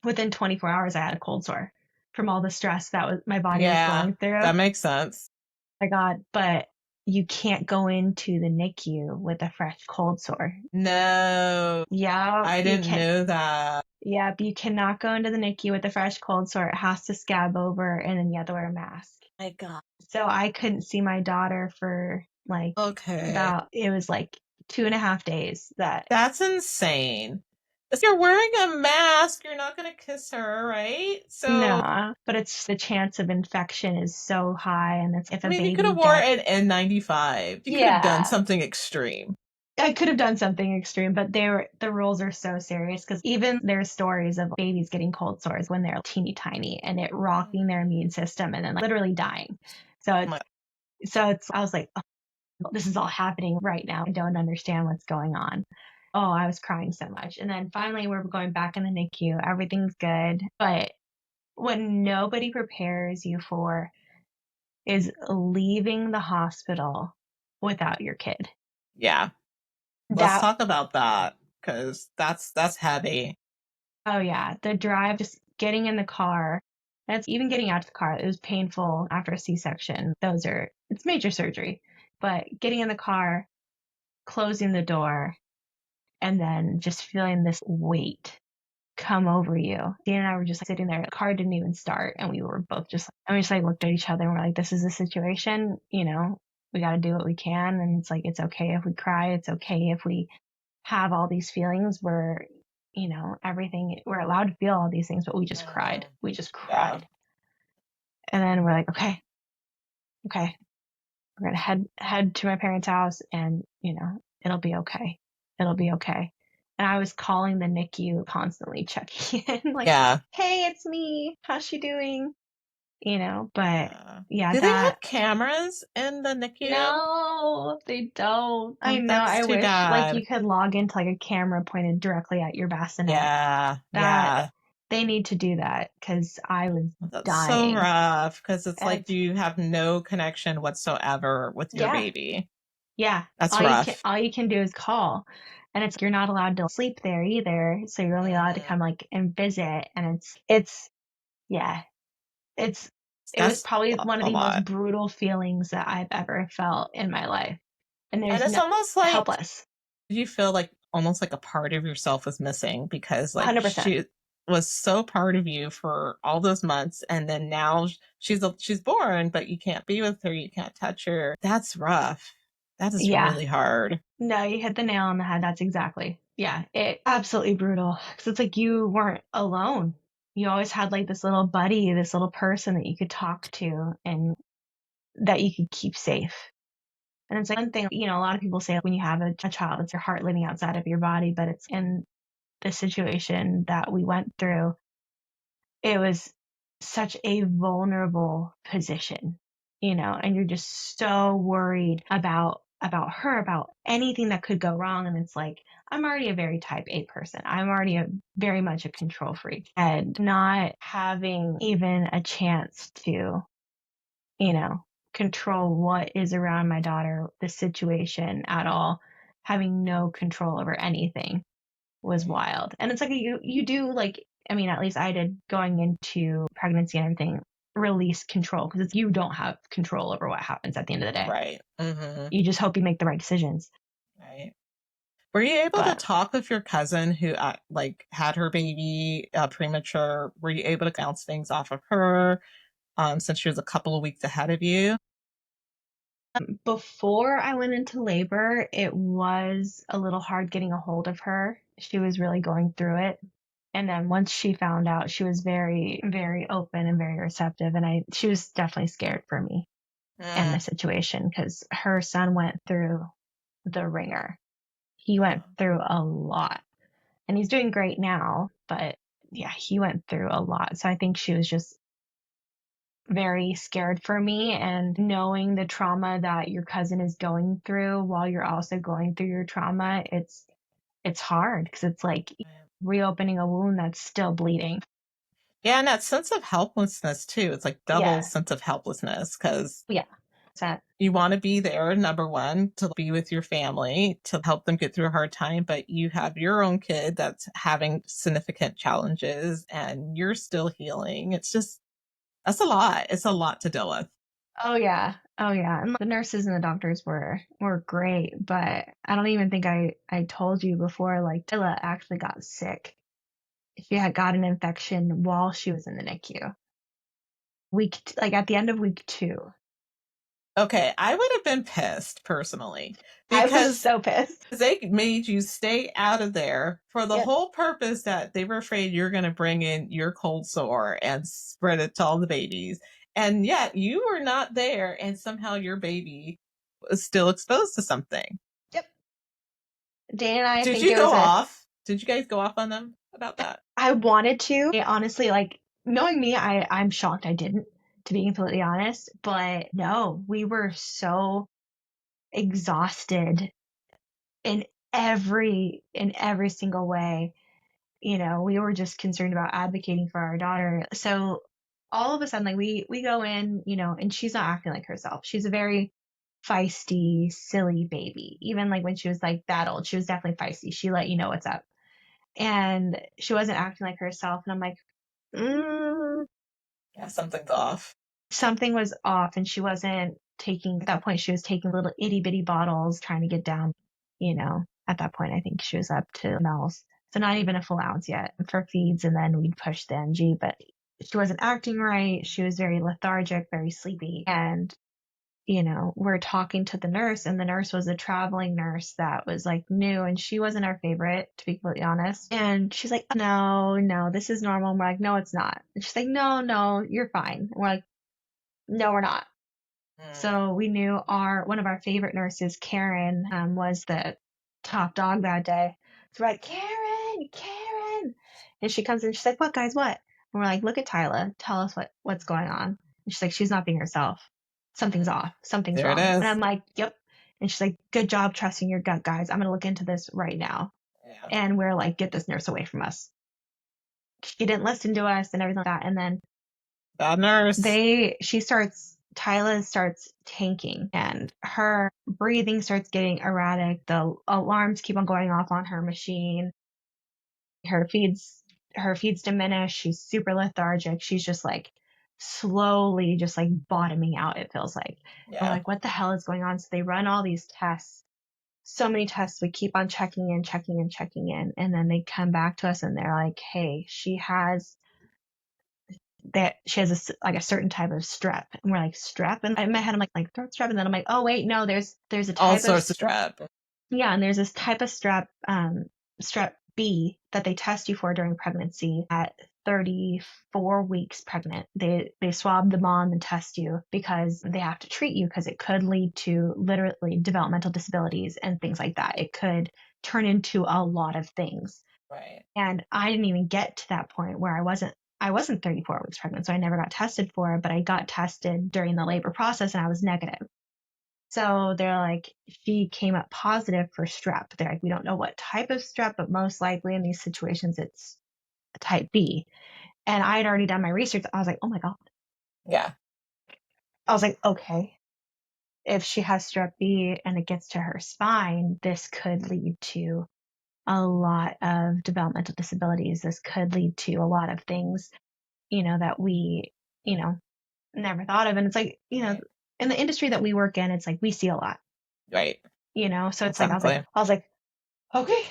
within 24 hours, I had a cold sore from all the stress that my body was Yeah. going through. That makes sense. My God, but you can't go into the NICU with a fresh cold sore. No, Yeah, I you didn't can't. know that. Yep, you cannot go into the NICU with a fresh cold sore. It has to scab over, and then you have to wear a mask. My God. So I couldn't see my daughter for like Okay. it was like 2.5 days that. That's insane. If you're wearing a mask, you're not going to kiss her, right? So, No, but it's the chance of infection is so high, and it's if I a mean, you could baby have wore gets. an N95. You could have done Yeah, something extreme. I could have done something extreme, but the rules are so serious because even there's stories of babies getting cold sores when they're teeny tiny and it rocking their immune system and then like, literally dying. So Oh my- I was like, oh, this is all happening right now. I don't understand what's going on. Oh, I was crying so much. And then finally we're going back in the NICU. Everything's good. But what nobody prepares you for is leaving the hospital without your kid. Yeah. Let's That talk about that because that's heavy. Oh yeah, the drive, just getting in the car. That's even getting out to the car. It was painful after a C-section. It's major surgery. But getting in the car, closing the door, and then just feeling this weight come over you. Dan and I were just like, sitting there. The car didn't even start, and we were both and we just like looked at each other and we're like, this is the situation. We got to do what we can, and it's like it's okay if we cry. It's okay if we have all these feelings where, everything, we're allowed to feel all these things, but we just cried. Mhm. We just Yeah. cried. And then we're like, okay, okay, we're going to head to my parents' house and, it'll be okay. It'll be okay. And I was calling the NICU constantly checking in, like, Yeah. hey, it's me. How's she doing? But Yeah. yeah, Do they that have cameras in the NICU? no, they don't. I know. That's I too wish like you bad. could log into like a camera pointed directly at your bassinet. Yeah. That Yeah. they need to do that because I was That's so dying. rough because it's like And you have no connection whatsoever with your yeah, baby. yeah. That's All you can rough. all you can do is call. And it's you're not allowed to sleep there either. So you're only allowed to Mhm. come like and visit. And it's yeah. It's it was That's probably one of a the most lot. brutal feelings that I've ever felt in my life. And And there's it's no almost like helpless. you feel like almost like a part of yourself is missing because like 100%. she was so part of you for all those months and then now she's born but you can't be with her, you can't touch her. That's rough. That is Yeah. really hard. No, you hit the nail on the head. That's exactly. Yeah, it absolutely brutal. Because it's like you weren't alone. You always had like this little buddy, this little person that you could talk to and that you could keep safe. And it's like one thing, a lot of people say when you have a child, it's your heart living outside of your body, but it's in the situation that we went through. It was such a vulnerable position, and you're just so worried about her, about anything that could go wrong. And it's like, I'm already a very type A person. I'm already very much a control freak, and not having even a chance to, you know, control what is around my daughter, the situation at all, having no control over anything was Right. wild. And it's like you do like, I mean, at least I did going into pregnancy and everything, release control because it's you don't have control over what happens at the end of the day. Right. Mm-hmm. You just hope you make the right decisions. Right. Were you able to But talk with your cousin who like had her baby premature? Were you able to bounce things off of her since she was a couple of weeks ahead of you? before I went into labor, it was a little hard getting a hold of her. She was really going through it. And then once she found out, she was very, very open and very receptive. And she was definitely scared for me in the Mm. situation because her son went through the ringer. He went through a lot and he's doing great now, but yeah, he went through a lot. So I think she was just very scared for me, and knowing the trauma that your cousin is going through while you're also going through your trauma, it's hard because it's like reopening a wound that's still bleeding. Yeah, and that sense of helplessness too. It's like double Yeah. sense of helplessness because Yeah. That you want to be there, number one, to be with your family, to help them get through a hard time, but you have your own kid that's having significant challenges and you're still healing. It's just, that's a lot. It's a lot to deal with. Oh yeah. Oh yeah. And the nurses and the doctors were great, but I don't even think I told you before, like Tilla actually got sick. She had got an infection while she was in the NICU. Like at the end of week 2. Okay, I would have been pissed personally I was because so pissed. they made you stay out of there for the Yep. whole purpose that they were afraid you're going to bring in your cold sore and spread it to all the babies. And yet you were not there, and somehow your baby was still exposed to something. Yep. Dan and I Did think you it go was a off? Did you guys go off on them about that? I wanted to. Honestly, like knowing me, I'm shocked I didn't, to be completely honest. But no, we were so exhausted in every single way. We were just concerned about advocating for our daughter. So all of a sudden, like we go in, and she's not acting like herself. She's a very feisty, silly baby. Even like when she was like that old, she was definitely feisty. She let you know what's up. And she wasn't acting like herself. And I'm like, mm, Yeah, something's off. something was off. And she wasn't taking, at that point, she was taking little itty bitty bottles, trying to get down, at that point, I think she was up to mLs. So not even a full ounce yet for feeds. And then we'd push the NG, but she wasn't acting right. She was very lethargic, very sleepy. And we're talking to the nurse, and the nurse was a traveling nurse that was like new, and she wasn't our favorite, to be completely honest. And she's like, no, no, this is normal. And we're like, no, it's not. And she's like, no, no, you're fine. And we're like, no, we're not. So we knew one of our favorite nurses, Karen, was the top dog that day. So we're like, Karen, Karen. And she comes in, she's like, what, guys, what? And we're like, look at Tyla. Tell us what's going on. And she's like, she's not being herself. Something's off. Something's There it wrong. And is. I'm like, yep. And she's like, good job trusting your gut, guys. I'm going to look into this right now. Yeah. And we're like, get this nurse away from us. She didn't listen to us and everything like that. And then Bad nurse. Tyla starts tanking, and her breathing starts getting erratic. The alarms keep on going off on her machine. Her feeds diminish. She's super lethargic. She's just like slowly just like bottoming out, it feels like. Yeah. We're like, what the hell is going on? So they run all these tests. So many tests. We keep on checking in. And then they come back to us and they're like, hey, she has a certain type of strep. And we're like, strep? And in my head, I'm like throat strep. And then I'm like, oh wait, no, there's a All type of sorts of strep. yeah, and there's this type of strep, strep B, that they test you for during pregnancy at 34 weeks pregnant. They swab the mom and test you because they have to treat you, because it could lead to literally developmental disabilities and things like that. It could turn into a lot of things. Right. And I didn't even get to that point where I wasn't 34 weeks pregnant, so I never got tested for it, but I got tested during the labor process and I was negative. So they're like, she came up positive for strep. They're like, we don't know what type of strep, but most likely in these situations, it's a type B. And I had already done my research. I was like, oh my God. Yeah. I was like, okay, if she has strep B and it gets to her spine, this could lead to a lot of developmental disabilities. This could lead to a lot of things, that we, never thought of. And it's like, Right. in the industry that we work in, it's like we see a lot, Right. so it's like, Exactly. I was like,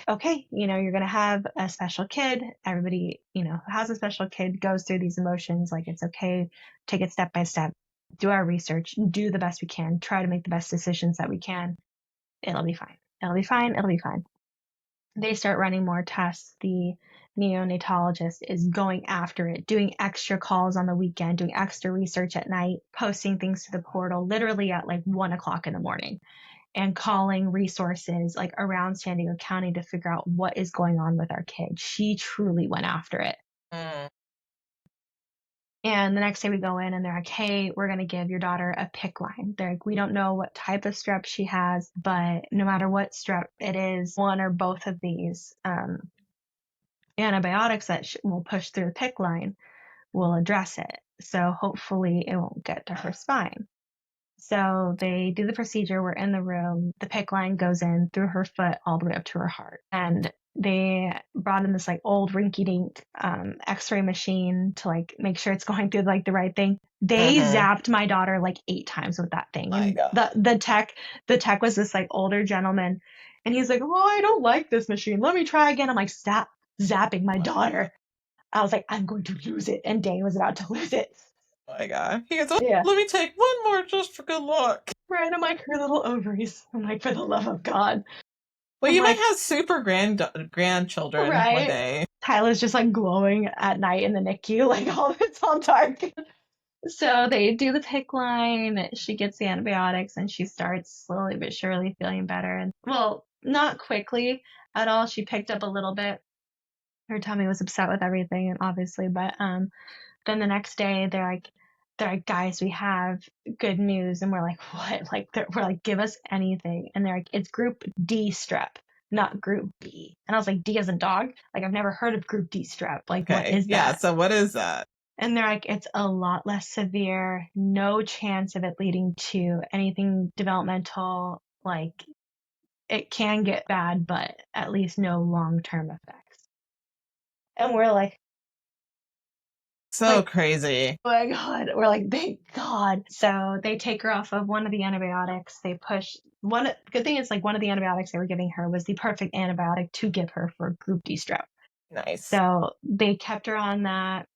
okay, you're going to have a special kid. Everybody, who has a special kid goes through these emotions. Like, it's okay. Take it step by step, do our research, do the best we can, try to make the best decisions that we can. It'll be fine. It'll be fine. It'll be fine. They start running more tests. The neonatologist is going after it, doing extra calls on the weekend, doing extra research at night, posting things to the portal literally at like 1 o'clock in the morning, and calling resources like around San Diego County to figure out what is going on with our kid. She truly went after it. And the next day we go in and they're like, hey, we're going to give your daughter a PICC line. They're like, we don't know what type of strep she has, but no matter what strep it is, one or both of these antibiotics that will push through the PICC line will address it. So hopefully it won't get to her spine. So they do the procedure. We're in the room. The PICC line goes in through her foot all the way up to her heart. And they brought in this like old rinky-dink X-ray machine to like make sure it's going through like the right thing. They zapped my daughter like 8 times with that thing. My And God. the tech was this like older gentleman, and he's like, "Oh, I don't like this machine. Let me try again." I'm like, "Stop zapping my daughter." I was like, "I'm going to lose it," and Dane was about to lose it. Oh my God. He goes, oh, Yeah. let me take one more just for good luck. Right, I'm like, her little ovaries. I'm like, for the love of God. Well, I'm you like, might have super grandchildren one right. day. Tyler's just like glowing at night in the NICU, like it's all dark. So they do the PICC line. She gets the antibiotics and she starts slowly but surely feeling better. And well, not quickly at all. She picked up a little bit. Her tummy was upset with everything, and obviously, but then the next day they're like, guys, we have good news. And we're like, what? Like, we're like, give us anything. And they're like, it's group D strep, not group B. And I was like, D as in dog? Like, I've never heard of group D strep. Like, what is Yeah, that? so what is that? And they're like, it's a lot less severe, no chance of it leading to anything developmental. Like, it can get bad, but at least no long-term effects. And we're like, So crazy. oh my God. We're like, thank God. So they take her off of one of the antibiotics. They push good thing is like one of the antibiotics they were giving her was the perfect antibiotic to give her for group D strep. Nice. So they kept her on that.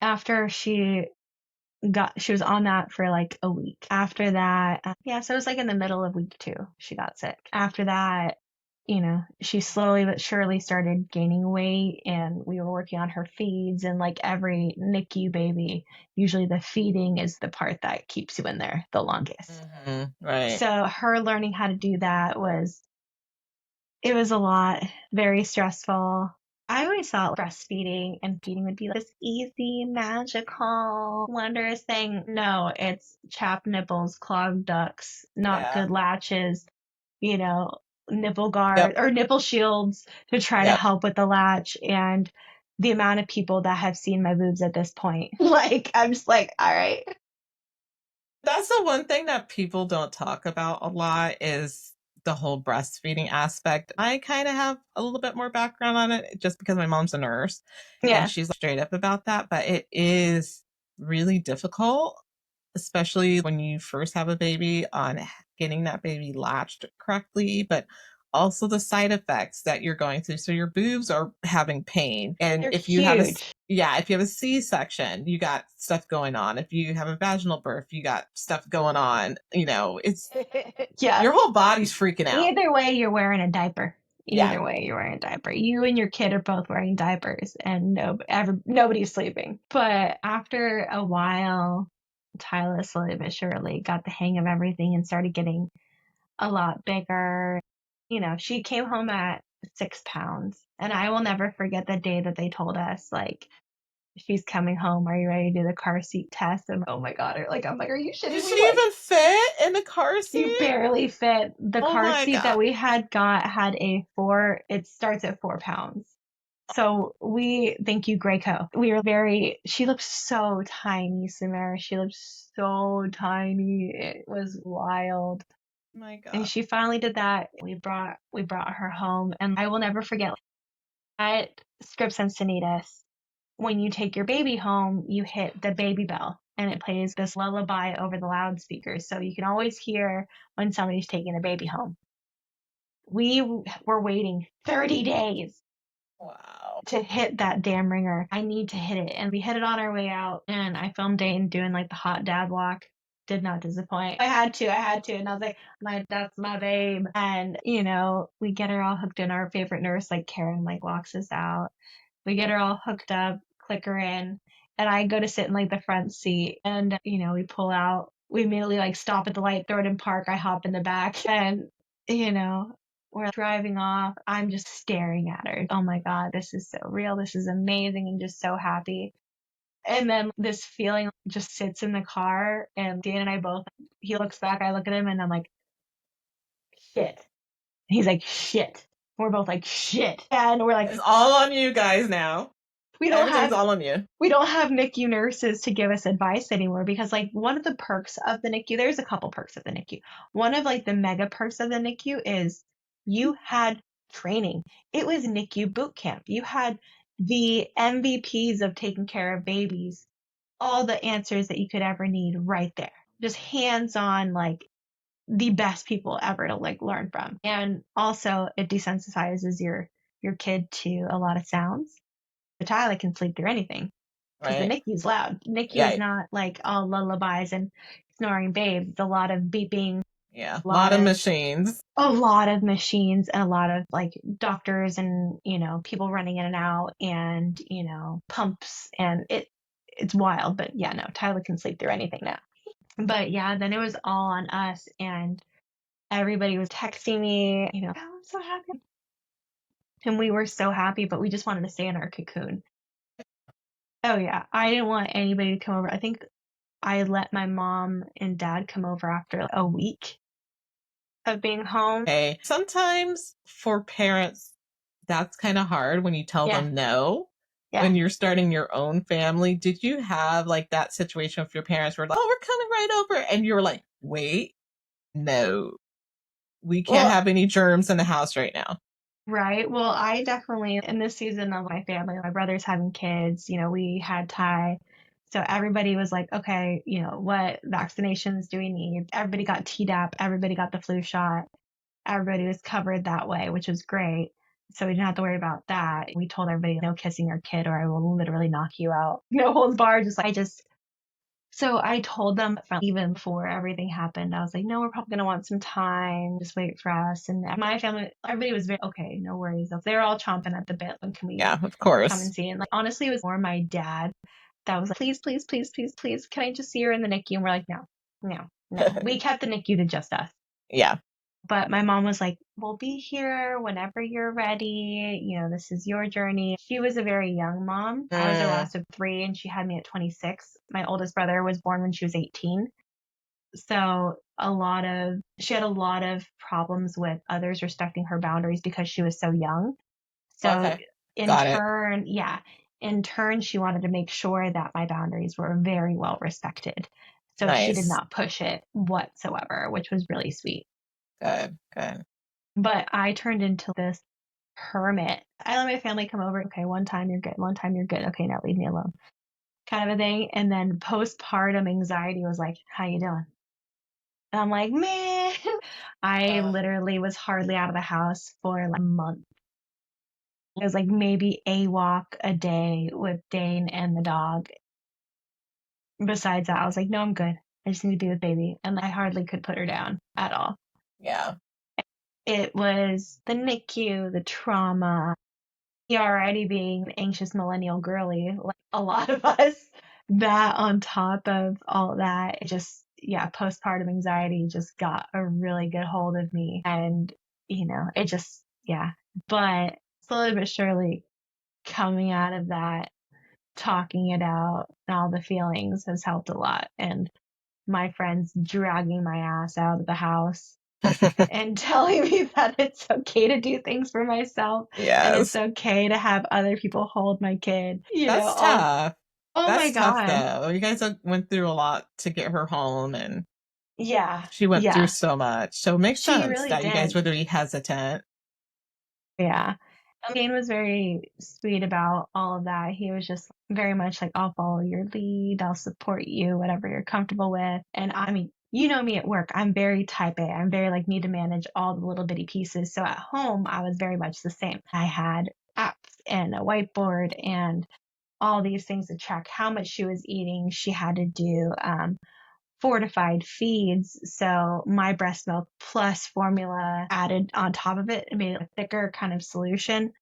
After she she was on that for like a week. After that, yeah, so it was like in the middle of week 2, she got sick. After that, she slowly but surely started gaining weight, and we were working on her feeds. And like every NICU baby, usually the feeding is the part that keeps you in there the longest. Right. So her learning how to do that it was a lot, very stressful. I always thought breastfeeding and feeding would be like this easy, magical, wondrous thing. No, it's chapped nipples, clogged ducts, not Yeah. good latches, you know, nipple Yep. guard or nipple shields to try to Yep. help with the latch. And the amount of people that have seen my boobs at this point, like, I'm just like, all right. That's the one thing that people don't talk about a lot is the whole breastfeeding aspect. I kind of have a little bit more background on it just because my mom's a nurse and Yeah. she's straight up about that, but it is really difficult, especially when you first have a baby, on getting that baby latched correctly, but also the side effects that you're going through. So your boobs are having pain. And They're if you have huge. if you have a C-section, you got stuff going on. If you have a vaginal birth, you got stuff going on. It's Yeah. your whole body's freaking out. Either way, you're wearing a diaper. Yeah. Either way, you're wearing a diaper. You and your kid are both wearing diapers, and nobody's sleeping. But after a while, Tyler slowly but surely got the hang of everything and started getting a lot bigger. She came home at 6 pounds, and I will never forget the day that they told us, like, she's coming home. Are you ready to do the car seat test? And oh my God, I'm like, are you Did shitting she me? Like, even fit in the car you seat? barely fit. The Oh car my seat God. that we had a it starts at 4 pounds. So thank you, Graco. She looked so tiny, Samara. She looked so tiny. It was wild. My And God. she finally did that. We brought her home, and I will never forget at Scripps Encinitas. When you take your baby home, you hit the baby bell and it plays this lullaby over the loudspeakers. So you can always hear when somebody's taking a baby home. We were waiting 30 days Wow. to hit that damn ringer. I need to hit it. And we hit it on our way out. And I filmed Dane doing like the hot dad walk. Did not disappoint. I had to. And I was like, that's my babe. And, we get her all hooked in. Our favorite nurse, like Karen, like walks us out. We get her all hooked up, click her in, and I go to sit in like the front seat. And, we pull out. We immediately like stop at the light, throw it in park. I hop in the back, and, you know, we're driving off. I'm just staring at her. Oh my God, this is so real. This is amazing, and just so happy. And then this feeling just sits in the car, and Dan and I both, he looks back, I look at him, and I'm like, shit. He's like, shit. We're both like, shit. And we're like, It's all on you guys now. we don't Everything's have all on you. we don't have NICU nurses to give us advice anymore, because like one of the perks of the NICU, there's a couple perks of the NICU. One of like the mega perks of the NICU is you had training. It was NICU boot camp. You had the MVPs of taking care of babies, all the answers that you could ever need right there. Just hands on, like the best people ever to like learn from. And also it desensitizes your kid to a lot of sounds. The child can sleep through anything because the Right. NICU's loud. NICU is Yeah. not like all lullabies and snoring babes. It's a lot of beeping, Yeah. a A lot lot of of machines. a lot of machines, and a lot of like doctors and people running in and out, and pumps, and it's wild. But yeah, no, Tyler can sleep through anything now. But yeah, then it was all on us, and everybody was texting me, oh, I'm so happy. And we were so happy, but we just wanted to stay in our cocoon. Oh yeah, I didn't want anybody to come over. I think I let my mom and dad come over after like, a week of being home. Okay. Sometimes for parents, that's kind of hard when you tell Yeah, them no. yeah. When you're starting your own family, did you have like that situation with your parents where like, oh, we're coming right over, and you were like, wait, no, we can't Well, have any germs in the house right now. right. Well, I definitely, in this season of my family, my brother's having kids, we had Ty. So everybody was like, okay, what vaccinations do we need? Everybody got Tdap, everybody got the flu shot, everybody was covered that way, which was great. So we didn't have to worry about that. We told everybody no kissing your kid or I will literally knock you out. No holds barred. Just So I told them from even before everything happened, I was like, no, we're probably going to want some time. Just wait for us. And my family, everybody was very, okay, no worries. They're all chomping at the bit. When can we Yeah, of come course. and see? And like, honestly, it was more my dad that was like, please, please, please, please, please, can I just see her in the NICU? And we're like, no, no, no. We kept the NICU to just us. Yeah. But my mom was like, we'll be here whenever you're ready. This is your journey. She was a very young mom. I was the Mm, last of three, and she had me at 26. My oldest brother was born when she was 18. So she had a lot of problems with others respecting her boundaries because she was so young. So okay. in Got it. turn, yeah, in turn, she wanted to make sure that my boundaries were very well respected. So she did Nice. not push it whatsoever, which was really sweet. Good. Good. But I turned into this hermit. I let my family come over. Okay, one time you're good. One time you're good. Okay, now leave me alone. Kind of a thing. And then postpartum anxiety was like, how you doing? And I'm like, man, I Uh, literally was hardly out of the house for like a month. It was like maybe a walk a day with Dane and the dog. Besides that, I was like, no, I'm good. I just need to be with baby. And I hardly could put her down at all. yeah. It was the NICU, the trauma, already being an anxious millennial girly, like a lot of us, that on top of all that, it just, yeah, postpartum anxiety just got a really good hold of me. And, it just, yeah. But slowly but surely coming out of that, talking it out, all the feelings has helped a lot. And my friends dragging my ass out of the house and telling me that it's okay to do things for myself and it's Yes. okay to have other people hold my kid. That's All, tough. oh my That's tough God. though. You guys went through a lot to get her home and Yeah. she went through Yeah. so much. So it makes She sense really that you guys did. would be hesitant. Yeah. Dane was very sweet about all of that. He was just very much like, I'll follow your lead. I'll support you, whatever you're comfortable with. And I mean, you know me at work. I'm very type A. I'm very like need to manage all the little bitty pieces. So at home, I was very much the same. I had apps and a whiteboard and all these things to track how much she was eating. She had to do fortified feeds. So my breast milk plus formula added on top of it and made it a thicker kind of solution.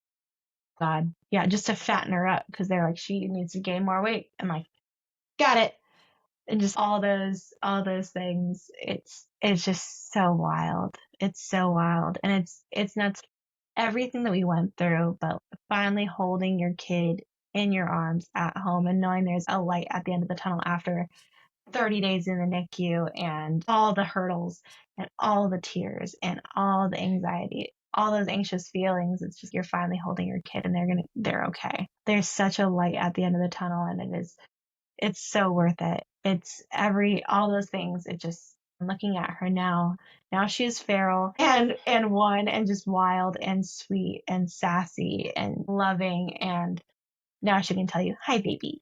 God, yeah, just to fatten her up because they're like, she needs to gain more weight. I'm like, got it. And just all those things. It's just so wild. It's so wild. And it's nuts everything that we went through, but finally holding your kid in your arms at home and knowing there's a light at the end of the tunnel after 30 days in the NICU and all the hurdles and all the tears and all the anxiety, all those anxious feelings. It's just you're finally holding your kid and they're okay. There's such a light at the end of the tunnel and it's so worth it. It's all those things. It just, I'm looking at her now. Now she's feral and one and just wild and sweet and sassy and loving. And now she can tell you, hi, baby.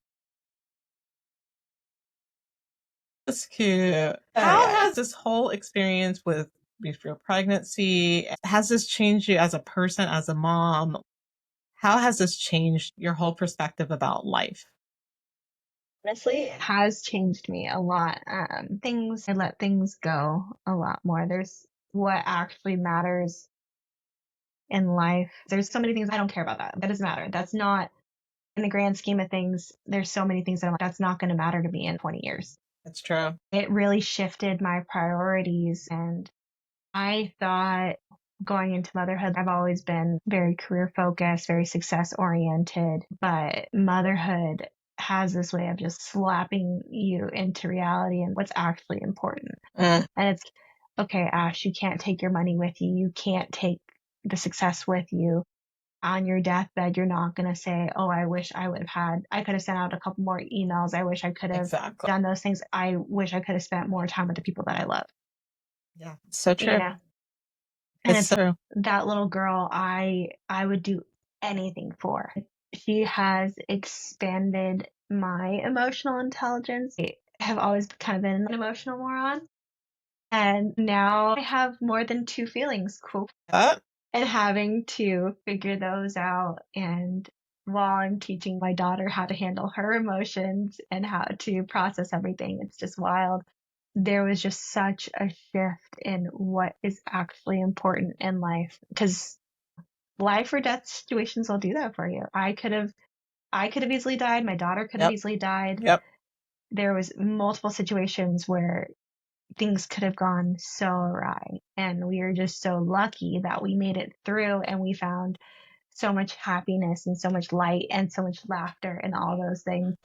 That's cute. Oh, How yeah. has this whole experience with your pregnancy, has this changed you as a person, as a mom? How has this changed your whole perspective about life? Honestly, it has changed me a lot. I let things go a lot more. There's what actually matters in life. There's so many things I don't care about that. That doesn't matter. That's not in the grand scheme of things. There's so many things that I'm like, that's not going to matter to me in 20 years. That's true. It really shifted my priorities. And I thought going into motherhood, I've always been very career focused, very success oriented, but motherhood has this way of just slapping you into reality and what's actually important. Mm, And it's okay, Ash, you can't take your money with you. You can't take the success with you. On your deathbed, you're not going to say, oh, I wish I could have sent out a couple more emails. I wish I could have exactly. done those things. I wish I could have spent more time with the people that I love. Yeah. So You true. know, and It's it's so true. that little girl I would do anything for. She has expanded my emotional intelligence. I have always kind of been an emotional moron. And now I have more than two feelings. Cool. That And having to figure those out and while I'm teaching my daughter how to handle her emotions and how to process everything. It's just wild. There was just such a shift in what is actually important in life because life or death situations will do that for you. I could have easily died. My daughter could have Yep. easily died. Yep. There was multiple situations where things could have gone so awry, and we are just so lucky that we made it through and we found so much happiness and so much light and so much laughter and all those things.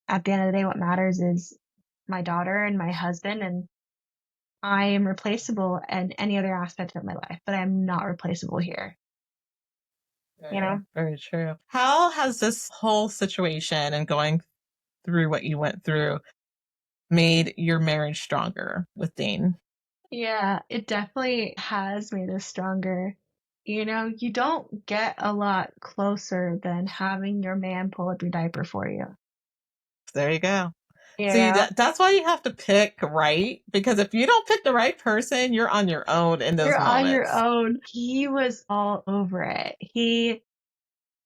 At the end of the day, what matters is my daughter and my husband, and I am replaceable in any other aspect of my life, but I'm not replaceable here. You Very, know? very true. How has this whole situation and going through what you went through made your marriage stronger with Dean? Yeah, it definitely has made us stronger. You don't get a lot closer than having your man pull up your diaper for you. There you go. You See, know? that's why you have to pick right, because if you don't pick the right person, you're on your own in those You're on your moments. own. He was all over it.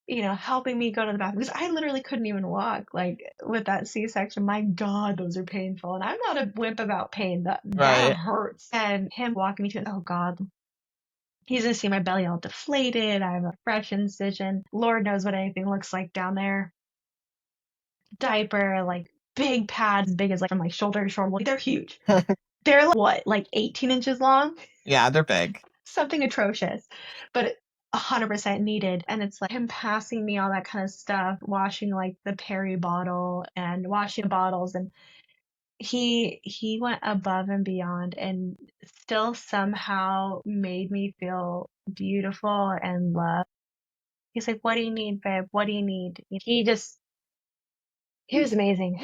Helping me go to the bathroom because I literally couldn't even walk. Like with that C-section, my God, those are painful. And I'm not a wimp about pain. That Right. hurts. And him walking me to it, oh God, he's gonna see my belly all deflated. I have a fresh incision. Lord knows what anything looks like down there. Diaper, like big pads, big as like from like shoulder to shoulder. They're huge. They're like, what, like 18 inches long? Yeah, they're big. Something atrocious, but 100% needed. And it's like him passing me all that kind of stuff, washing like the Perry bottle and washing the bottles. And he went above and beyond and still somehow made me feel beautiful and loved. He's like, what do you need, babe? What do you need? He was amazing.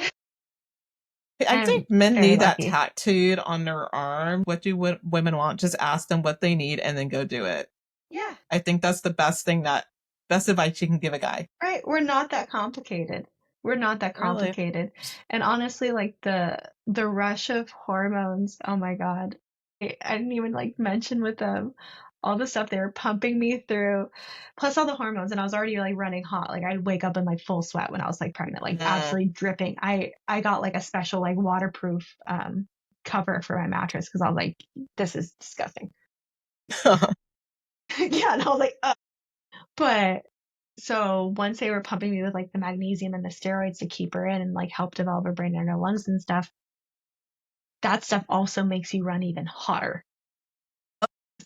I I'm think men very need that lucky. tattooed on their arm. What do women want? Just ask them what they need and then go do it. Yeah. I think that's the best advice you can give a guy. Right, we're not that complicated. We're not that Really. complicated. And honestly, like the rush of hormones, oh my God. I didn't even like mention with them all the stuff they were pumping me through, plus all the hormones, and I was already like running hot. Like I'd wake up in like full sweat when I was like pregnant, like Mm. absolutely dripping. I got like a special like waterproof cover for my mattress because I was like, this is disgusting. Yeah, and I was like, but so once they were pumping me with like the magnesium and the steroids to keep her in and like help develop her brain and her lungs and stuff, that stuff also makes you run even hotter.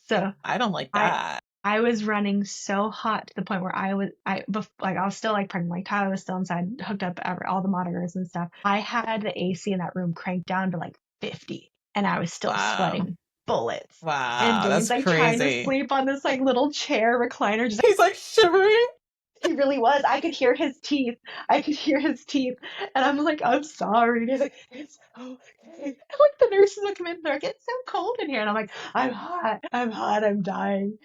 So I don't like I that. I was running so hot to the point where I was still like pregnant, like Tyler was still inside, hooked up all the monitors and stuff. I had the AC in that room cranked down to like 50, and I was still Wow. sweating bullets. And Wow, Dane's that's like trying to crazy. sleep on this like little chair recliner, just He's like shivering. he really was. I could hear his teeth. I could hear his teeth. And I'm like, I'm sorry. And he's like, it's okay. And like the nurses would come in and they're like, it's so cold in here. And I'm like, I'm hot. I'm hot. I'm dying.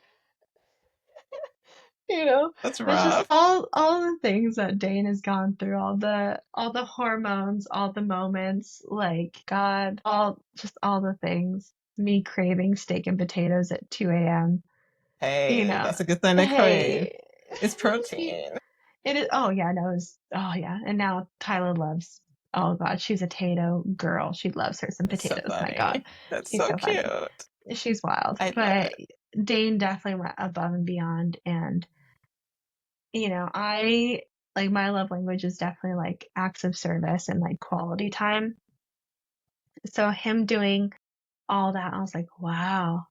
You know, That's it's just rough. all the things that Dane has gone through, all the hormones, all the moments, like God, all the things. Me craving steak and potatoes at 2 a.m. You Hey, know, that's a good thing to crave. hey, It's protein. it is. Oh yeah, no, it's, oh yeah. And now Tyler loves. Oh God, she's a Tato girl. She loves her some That's so potatoes. My God, funny. That's she's so so funny. cute. She's wild. I love But it. Dane definitely went above and beyond. And I like my love language is definitely like acts of service and like quality time. So him doing all that, I was like, wow,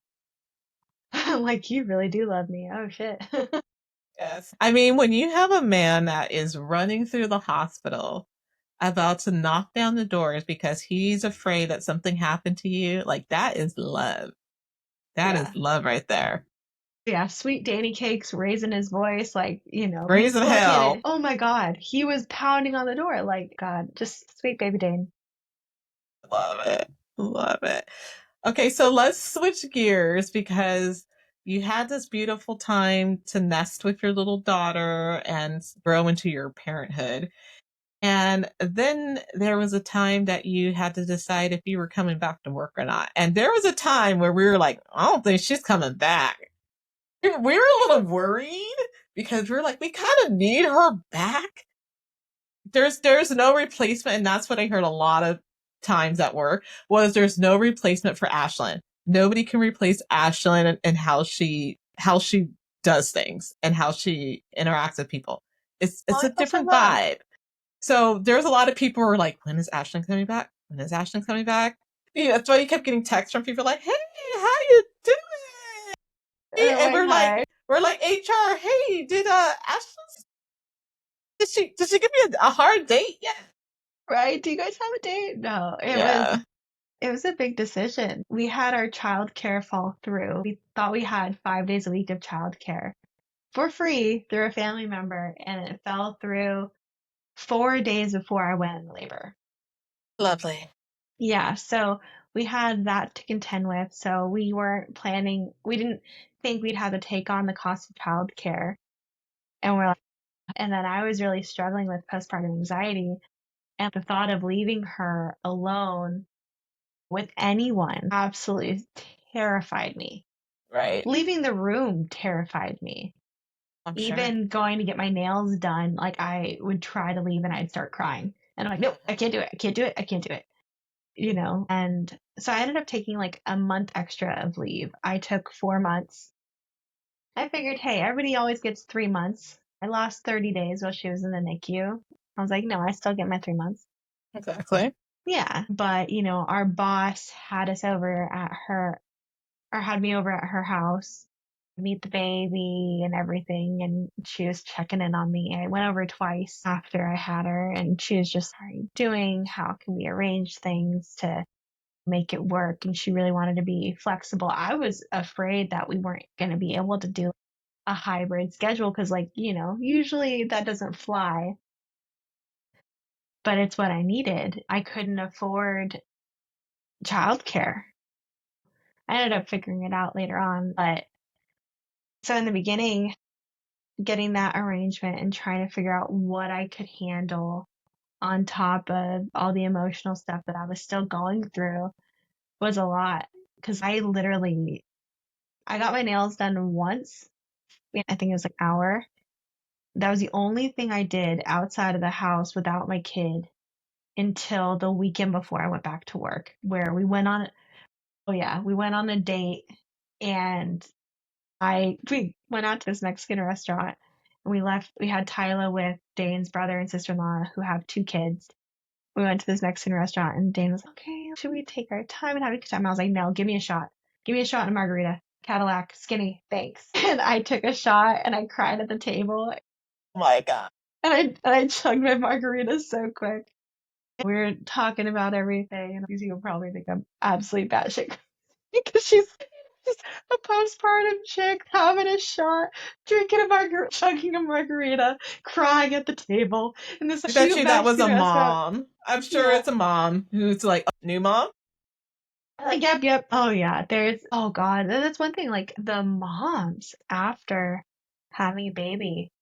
like you really do love me. Oh shit. Yes. I mean, when you have a man that is running through the hospital about to knock down the doors because he's afraid that something happened to you, like that is love. That is Yeah. love right there. Yeah, sweet Danny Cakes raising his voice, like, Raising booking it. hell. Oh my God, he was pounding on the door, like, God, just sweet baby Dane. Love it. Love it. Okay, so let's switch gears because you had this beautiful time to nest with your little daughter and grow into your parenthood. And then there was a time that you had to decide if you were coming back to work or not. And there was a time where we were like, I don't think she's coming back. We were a little worried because we're like, we kind of need her back. There's no replacement, and that's what I heard a lot of times at work was there's no replacement for Ashlynn. Nobody can replace Ashlynn and how she does things and how she interacts with people. It's Well, a I also different love. vibe. So there's a lot of people who are like, when is Ashlynn coming back? When is Ashlynn coming back? Yeah, that's why you kept getting texts from people like, hey, how you doing? Oh And my God. we're like HR, hey, did Ashlyn, did she give me a hard date yet? Right? Do you guys have a date? No, Yeah. it was a big decision. We had our childcare fall through. We thought we had 5 days a week of childcare for free through a family member, and it fell through 4 days before I went into labor. Lovely. Yeah, so we had that to contend with. So we weren't planning, we didn't think we'd have to take on the cost of childcare. And we're like, and then I was really struggling with postpartum anxiety. And the thought of leaving her alone with anyone absolutely terrified me. Right. Leaving the room terrified me. I'm sure. Even going to get my nails done, like I would try to leave and I'd start crying. And I'm like, no, I can't do it. I can't do it. I can't do it. And so I ended up taking like a month extra of leave. I took 4 months. I figured, hey, everybody always gets 3 months. I lost 30 days while she was in the NICU. I was like, no, I still get my 3 months. Exactly. Yeah. But, our boss had us over at her, or had me over at her house, meet the baby and everything. And she was checking in on me. I went over twice after I had her, and she was just, how are you doing? How can we arrange things to make it work? And she really wanted to be flexible. I was afraid that we weren't going to be able to do a hybrid schedule because, like, usually that doesn't fly, but it's what I needed. I couldn't afford childcare. I ended up figuring it out later on. But so in the beginning, getting that arrangement and trying to figure out what I could handle on top of all the emotional stuff that I was still going through was a lot. Because I got my nails done once. I think it was like an hour. That was the only thing I did outside of the house without my kid until the weekend before I went back to work, where oh yeah, we went on a date, and we went out to this Mexican restaurant, and we had Tyla with Dane's brother and sister-in-law who have 2 kids. We went to this Mexican restaurant, and Dane was like, okay, should we take our time and have a good time? I was like, no, give me a shot. Give me a shot and a margarita. Cadillac, skinny, thanks. And I took a shot and I cried at the table, Oh my God. and I chugged my margarita so quick. We were talking about everything, and you'll probably think I'm absolutely batshit because she's just a postpartum chick having a shot, drinking a margarita, chugging a margarita, crying at the table in this I bet cute you that was Mexican a restaurant. mom. I'm sure Yeah. it's a mom who's like, new mom? Like, yep, yep. Oh, yeah. Oh, God. That's one thing. Like, the moms after having a baby,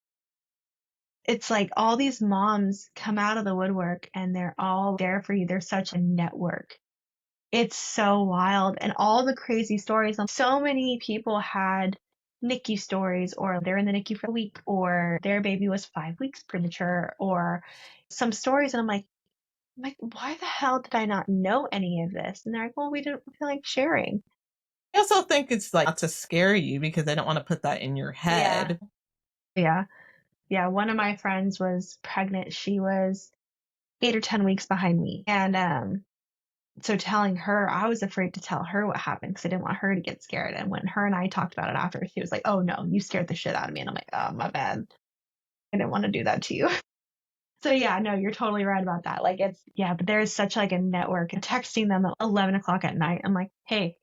it's like all these moms come out of the woodwork and they're all there for you. They're such a network. It's so wild. And all the crazy stories. So many people had NICU stories, or they're in the NICU for a week, or their baby was 5 weeks premature, or some stories. And I'm like, why the hell did I not know any of this? And they're like, well, we didn't feel like sharing. I also think it's like not to scare you because they don't want to put that in your Yeah. head. Yeah. Yeah. One of my friends was pregnant. She was 8 or 10 weeks behind me. And so telling her, I was afraid to tell her what happened because I didn't want her to get scared. And when her and I talked about it after, she was like, oh no, you scared the shit out of me. And I'm like, oh, my bad. I didn't want to do that to you. So yeah, no, you're totally right about that. Like, yeah, but there's such like a network. And texting them at 11 o'clock at night. I'm like, hey,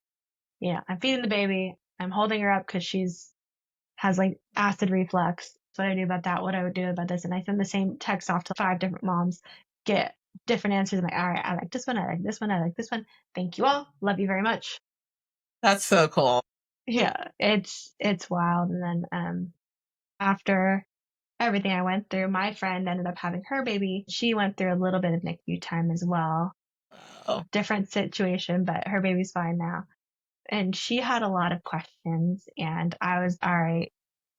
I'm feeding the baby. I'm holding her up because has like acid reflux. What I do about that, what I would do about this. And I send the same text off to 5 different moms, get different answers. I'm like, all right, I like this one, I like this one, I like this one. Thank you all. Love you very much. That's so cool. Yeah, it's wild. And then after everything I went through, my friend ended up having her baby. She went through a little bit of NICU time as well. Oh, Different situation, but her baby's fine now. And she had a lot of questions, and I was all right.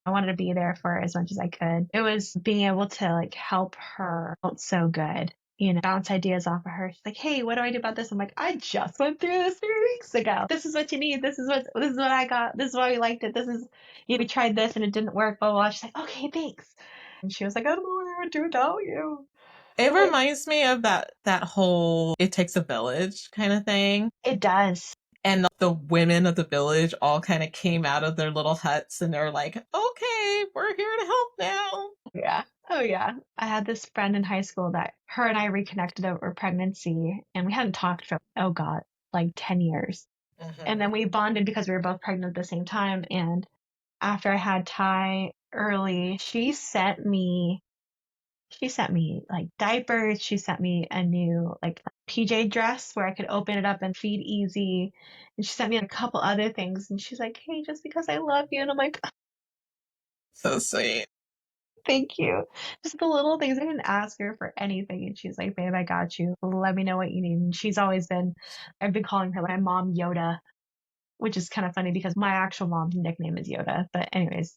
I wanted to be there for her as much as I could. It was being able to like help her felt so good. Bounce ideas off of her. She's like, "Hey, what do I do about this?" I'm like, "I just went through this 3 weeks ago. This is what you need. This is what I got. This is why we liked it. This is we tried this and it didn't work." Blah blah blah. She's like, "Okay, thanks." And she was like, "I don't know what I would do without you." It reminds me of that whole it takes a village kind of thing. It does. And the women of the village all kind of came out of their little huts and they're like, okay, we're here to help now. Yeah. Oh, yeah. I had this friend in high school that her and I reconnected over pregnancy, and we hadn't talked for, oh God, like 10 years. And then Mm-hmm. we bonded because we were both pregnant at the same time. And after I had Ty early, she sent me like diapers. She sent me a new like PJ dress where I could open it up and feed easy. And she sent me a couple other things. And she's like, "Hey, just because I love you." And I'm like, So sweet. "Thank you." Just the little things. I didn't ask her for anything. And she's like, "Babe, I got you. Let me know what you need." And I've been calling her my mom Yoda, which is kind of funny because my actual mom's nickname is Yoda. But anyways,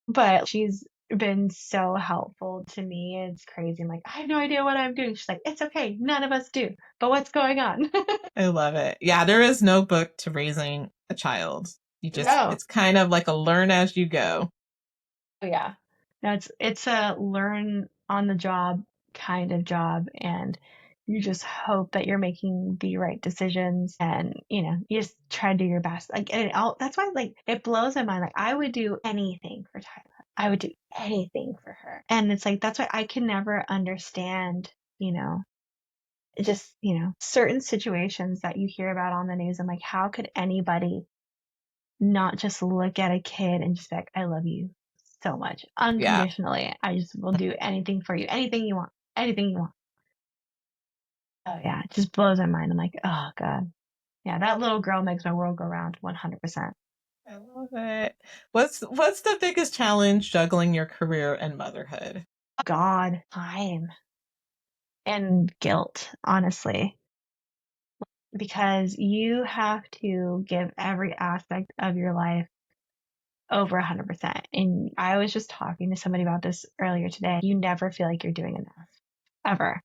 but she's been so helpful to me. It's crazy. I'm like, "I have no idea what I'm doing." She's like, "It's okay. None of us do. But what's going on?" I love it. Yeah, there is no book to raising a child. No. It's kind of like a learn as you go. Oh, yeah. No, it's a learn on the job kind of job, and you just hope that you're making the right decisions, and you just try to do your best. Like that's why like it blows my mind. Like I would do anything for Tyler. I would do anything for her. And it's like that's why I can never understand, you know, just, certain situations that you hear about on the news. I'm like, how could anybody not just look at a kid and just be like, "I love you so much, Yeah. unconditionally. I just will do anything for you, anything you want, anything you want." Oh yeah, it just blows my mind. I'm like, oh God. Yeah, that little girl makes my world go round 100%. I love it. What's the biggest challenge juggling your career and motherhood? God, time and guilt, honestly, because you have to give every aspect of your life over 100%. And I was just talking to somebody about this earlier today. You never feel like you're doing enough, ever.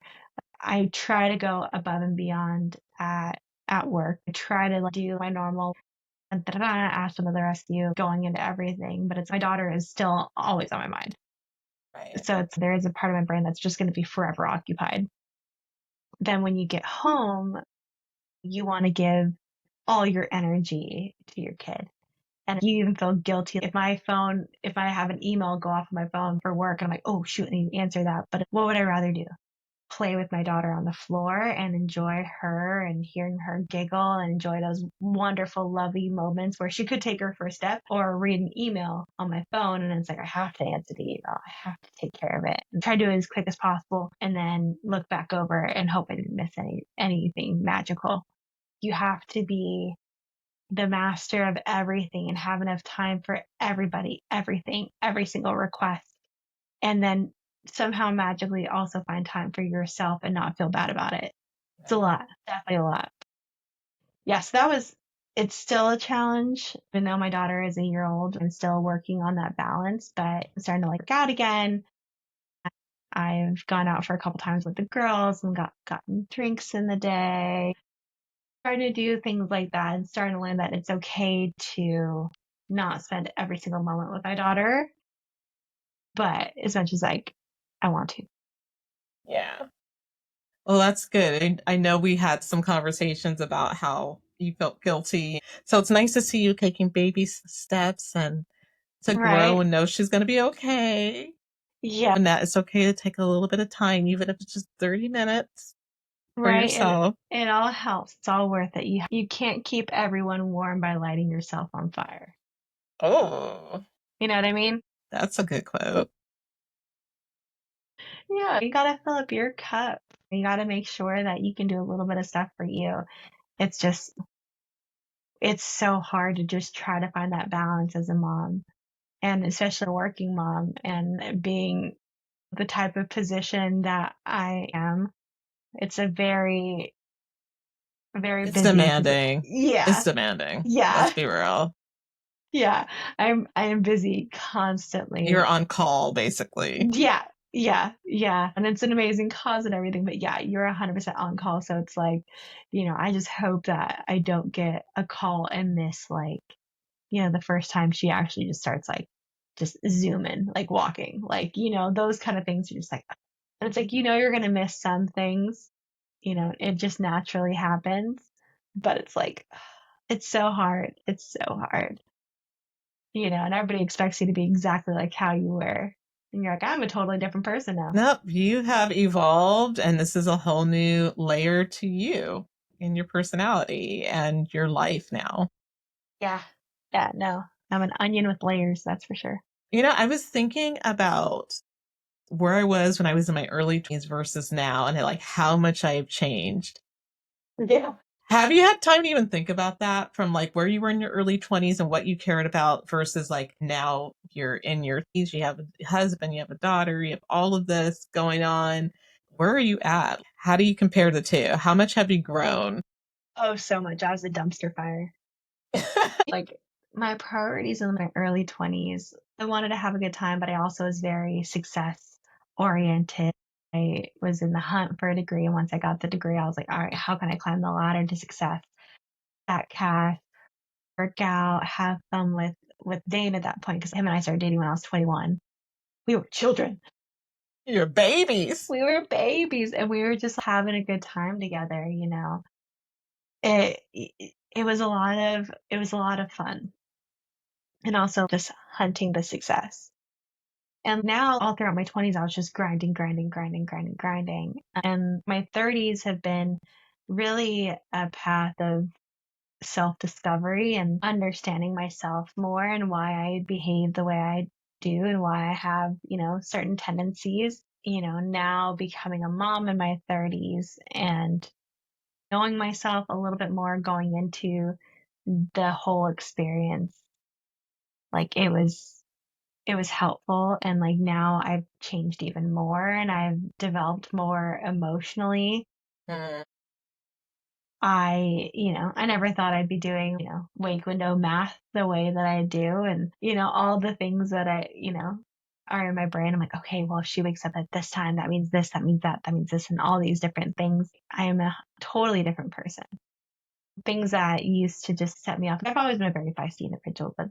I try to go above and beyond at work. I try to like, do my normal ask them the rescue, going into everything, but it's my daughter is still always on my mind. Right. So there is a part of my brain that's just going to be forever occupied. Then when you get home, you want to give all your energy to your kid. And you even feel guilty if I have an email go off on my phone for work and I'm like, "Oh shoot, I need to answer that." But what would I rather do? Play with my daughter on the floor and enjoy her and hearing her giggle and enjoy those wonderful, lovely moments where she could take her first step, or read an email on my phone and it's like, I have to answer the email. I have to take care of it and try to do it as quick as possible and then look back over and hope I didn't miss anything magical. You have to be the master of everything and have enough time for everybody, everything, every single request, and then somehow magically also find time for yourself and not feel bad about it. It's a Right. lot, definitely a lot. Yes, it's still a challenge. Even though my daughter is a year old, I'm still working on that balance, but I'm starting to like work out again. I've gone out for a couple times with the girls and gotten drinks in the day. Trying to do things like that and starting to learn that it's okay to not spend every single moment with my daughter, but as much as like I want to. Yeah. Well, that's good. I know we had some conversations about how you felt guilty. So it's nice to see you taking baby steps and to grow Right. and know she's going to be okay. Yeah. And that it's okay to take a little bit of time, even if it's just 30 minutes for Right. And yourself. it all helps. It's all worth it. You can't keep everyone warm by lighting yourself on fire. Oh, You know what I mean? that's a good quote. Yeah. You gotta fill up your cup. You gotta make sure that you can do a little bit of stuff for you. It's just it's so hard to just try to find that balance as a mom, and especially a working mom, and being the type of position that I am. It's a very, very It's busy position. demanding. It's Yeah. demanding. Let's Yeah. be real. Yeah, I am busy constantly. You're on call, basically. Yeah, yeah. And it's an amazing cause and everything, but yeah, you're 100% on call. So it's like, I just hope that I don't get a call and miss like, the first time she actually just starts like just zooming, like walking, like, those kind of things are just like, and it's like, you're going to miss some things, it just naturally happens, but it's like, it's so hard. It's so hard, and everybody expects you to be exactly like how you were. And you're like, I'm a totally different person now. Nope, you have evolved, and this is a whole new layer to you in your personality and your life now. Yeah. Yeah, no. I'm an onion with layers, that's for sure. I was thinking about where I was when I was in my early 20s versus now, and like how much I have changed. Yeah. Have you had time to even think about that from like where you were in your early 20s and what you cared about versus like now you're in your 30s, you have a husband, you have a daughter, you have all of this going on. Where are you at? How do you compare the two? How much have you grown? Oh, so much. I was a dumpster fire. Like my priorities in my early 20s, I wanted to have a good time, but I also was very success oriented. I was in the hunt for a degree. And once I got the degree, I was like, all right, how can I climb the ladder to success? That cash, work out, have fun with Dane at that point, because him and I started dating when I was 21. We were children. Your babies. We were babies and we were just having a good time together. It was a lot of fun, and also just hunting the success. And now all throughout my 20s, I was just grinding, grinding, grinding, grinding, grinding. And my 30s have been really a path of self-discovery and understanding myself more and why I behave the way I do and why I have, certain tendencies. Now becoming a mom in my 30s and knowing myself a little bit more going into the whole experience, like it was helpful, and like now I've changed even more and I've developed more emotionally. Mm. I never thought I'd be doing, wake window math the way that I do, and, all the things that are in my brain. I'm like, okay, well, if she wakes up at this time, that means this, that means that, that means this, and all these different things. I am a totally different person. Things that used to just set me off. I've always been a very feisty individual, but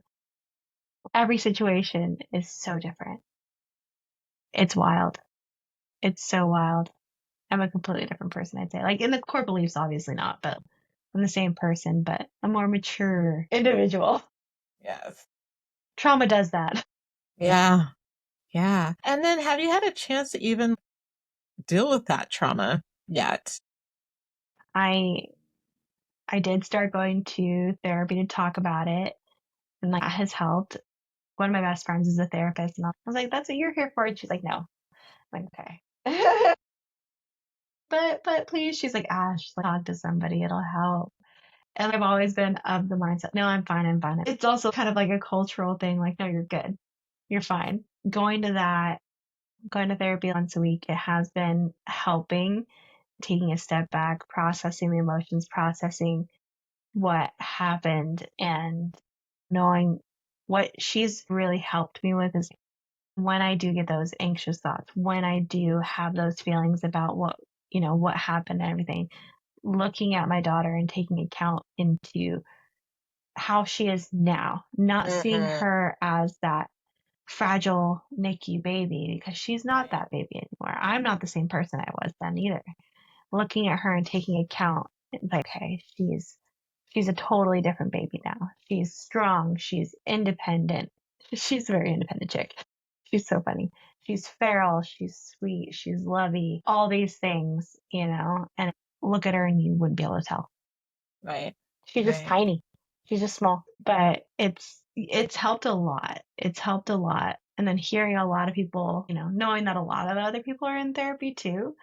every situation is so different. It's wild. It's so wild. I'm a completely different person, I'd say. Like in the core beliefs, obviously not, but I'm the same person, but a more mature individual. Yes. Trauma does that. Yeah. Yeah. And then have you had a chance to even deal with that trauma yet? I I did start going to therapy to talk about it, and like that has helped. One of my best friends is a therapist, and I was like, "That's what you're here for." And she's like, "No." I'm like, "Okay." But please, she's like, "Ash, like, talk to somebody, it'll help." And I've always been of the mindset, no, I'm fine, I'm fine. It's also kind of like a cultural thing, like, no, you're good. You're fine. Going to therapy once a week, it has been helping, taking a step back, processing the emotions, processing what happened, and knowing what she's really helped me with is when I do get those anxious thoughts, when I do have those feelings about what happened and everything, looking at my daughter and taking account into how she is now, not seeing Hmm. her as that fragile NICU baby, because she's not Right. that baby anymore. I'm not the same person I was then either. Looking at her and taking account, it's like, okay, she's a totally different baby now. She's strong, she's independent. She's a very independent chick. She's so funny. She's feral, she's sweet, she's lovey, all these things. And look at her and you wouldn't be able to tell. Right. She's just Right. tiny. She's just small. But it's helped a lot. It's helped a lot. And then hearing a lot of people, knowing that a lot of other people are in therapy too,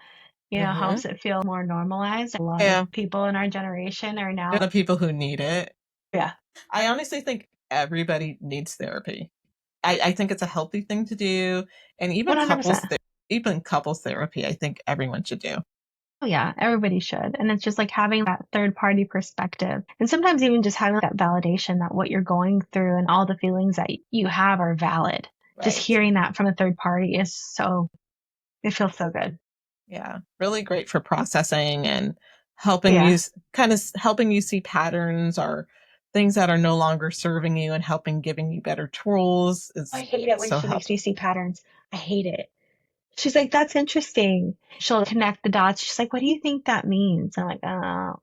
Hmm. helps it feel more normalized. A lot of Yeah. people in our generation are now, The people who need it. yeah, I honestly think everybody needs therapy. I think it's a healthy thing to do. And even 100%. even couples therapy, I think everyone should do. Oh, yeah, everybody should. And it's just like having that third party perspective. And sometimes even just having that validation that what you're going through and all the feelings that you have are valid. Just Right. hearing that from a third party is it feels so good. Yeah. Really great for processing and helping Yeah. you kind of helping you see patterns or things that are no longer serving you and helping giving you better tools I is hate it when so she makes helpful. me see patterns. I hate it. She's like, that's interesting. She'll connect the dots. She's like, what do you think that means? I'm like, oh,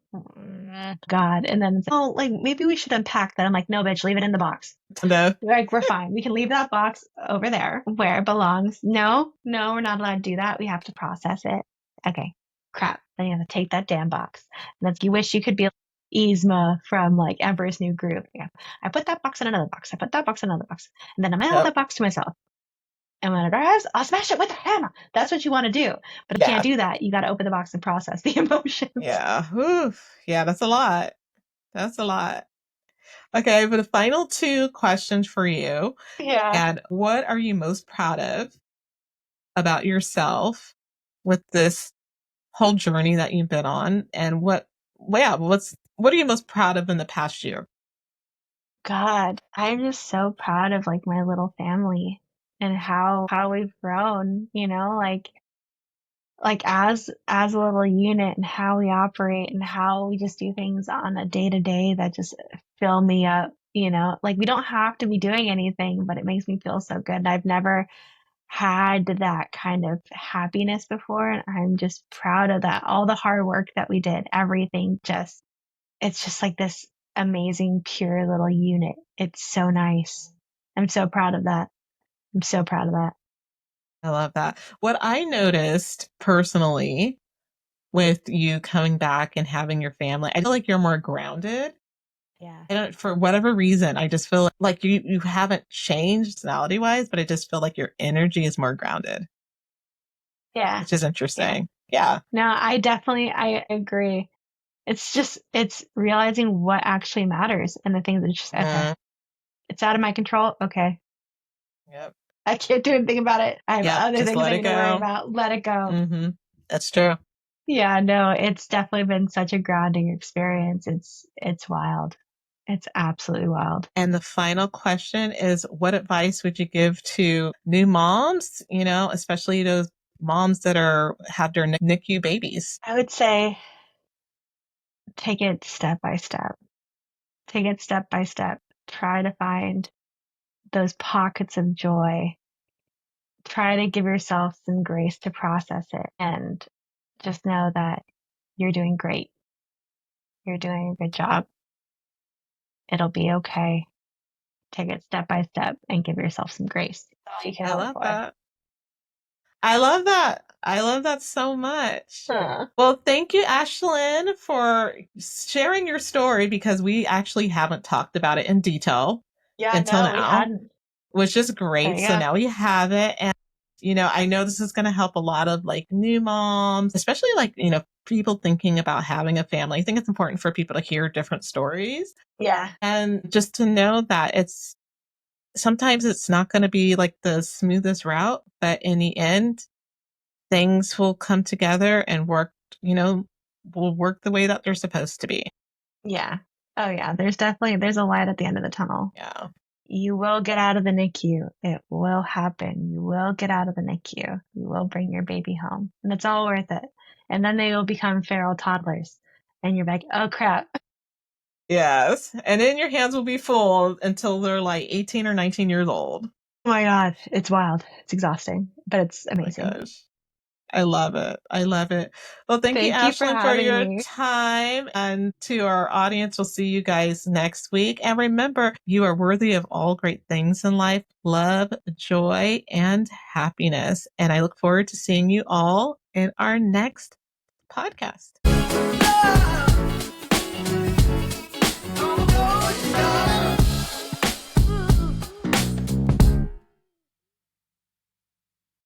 God. And then it's like, oh, like maybe we should unpack that. I'm like, no, bitch, leave it in the box. No. Like, we're fine. We can leave that box over there where it belongs. No, no, we're not allowed to do that. We have to process it. Okay, crap. Then you have to take that damn box. And that's, you wish you could be like Yzma from like Emperor's New Groove. Yeah. I put that box in another box. I put that box in another box. And then I mail Yep. that box to myself. And when it arrives, I'll smash it with a hammer. That's what you want to do. But you can't Yeah. do that. You got to open the box and process the emotions. Yeah. Oof. Yeah, that's a lot. That's a lot. Okay, I have the final two questions for you. Yeah. And what are you most proud of about yourself with this whole journey that you've been on? And what are you most proud of in the past year? God, I'm just so proud of like my little family and how we've grown, like as a little unit and how we operate and how we just do things on a day to day that just fill me up. Like we don't have to be doing anything, but it makes me feel so good. I've never had that kind of happiness before, and I'm just proud of that. All the hard work that we did, everything just it's just like this amazing, pure little unit. It's so nice. I'm so proud of that. I'm so proud of that. I love that. What I noticed personally with you coming back and having your family, I feel like you're more grounded. Yeah. I don't, for whatever reason, I just feel like you haven't changed personality wise, but I just feel like your energy is more grounded, Yeah. which is Yeah. interesting. Yeah. No, I agree. It's realizing what actually matters and the things that just, okay, Mm, it's out of my control. Okay. yep. I can't do anything about it. I have Yep. other Just things let I it need to worry go. about. Let it go. Mm-hmm. That's true. Yeah, no, it's definitely been such a grounding experience. It's wild. It's absolutely wild. And the final question is, what advice would you give to new moms, especially those moms that have their NICU babies? I would say take it step by step. Take it step by step. Try to find those pockets of joy. Try to give yourself some grace to process it and just know that you're doing great. You're doing a good job. It'll be okay. Take it step by step and give yourself some grace. That's all you can I hope love for. that. I love that. I love that so much. Huh. Well, thank you, Ashlynn, for sharing your story because we actually haven't talked about it in detail Yeah, until no, we now, hadn't. which is There great. you So go. now we have it. And, I know this is going to help a lot of like new moms, especially like, people thinking about having a family. I think it's important for people to hear different stories Yeah. and just to know that sometimes it's not going to be like the smoothest route, but in the end, things will come together and you know, will work the way that they're supposed to be. Yeah. Oh yeah. There's a light at the end of the tunnel. Yeah. You will get out of the NICU. It will happen. You will get out of the NICU. You will bring your baby home. And it's all worth it. And then they will become feral toddlers. And you're like, oh crap. Yes. And then your hands will be full until they're like 18 or 19 years old. Oh my God. It's wild. It's exhausting, but it's Oh my amazing. gosh. I love it. I love it. Well, thank you, Thank you for Ashlyn, for having your me. time. And to our audience, we'll see you guys next week. And remember, you are worthy of all great things in life, love, joy, and happiness. And I look forward to seeing you all in our next podcast.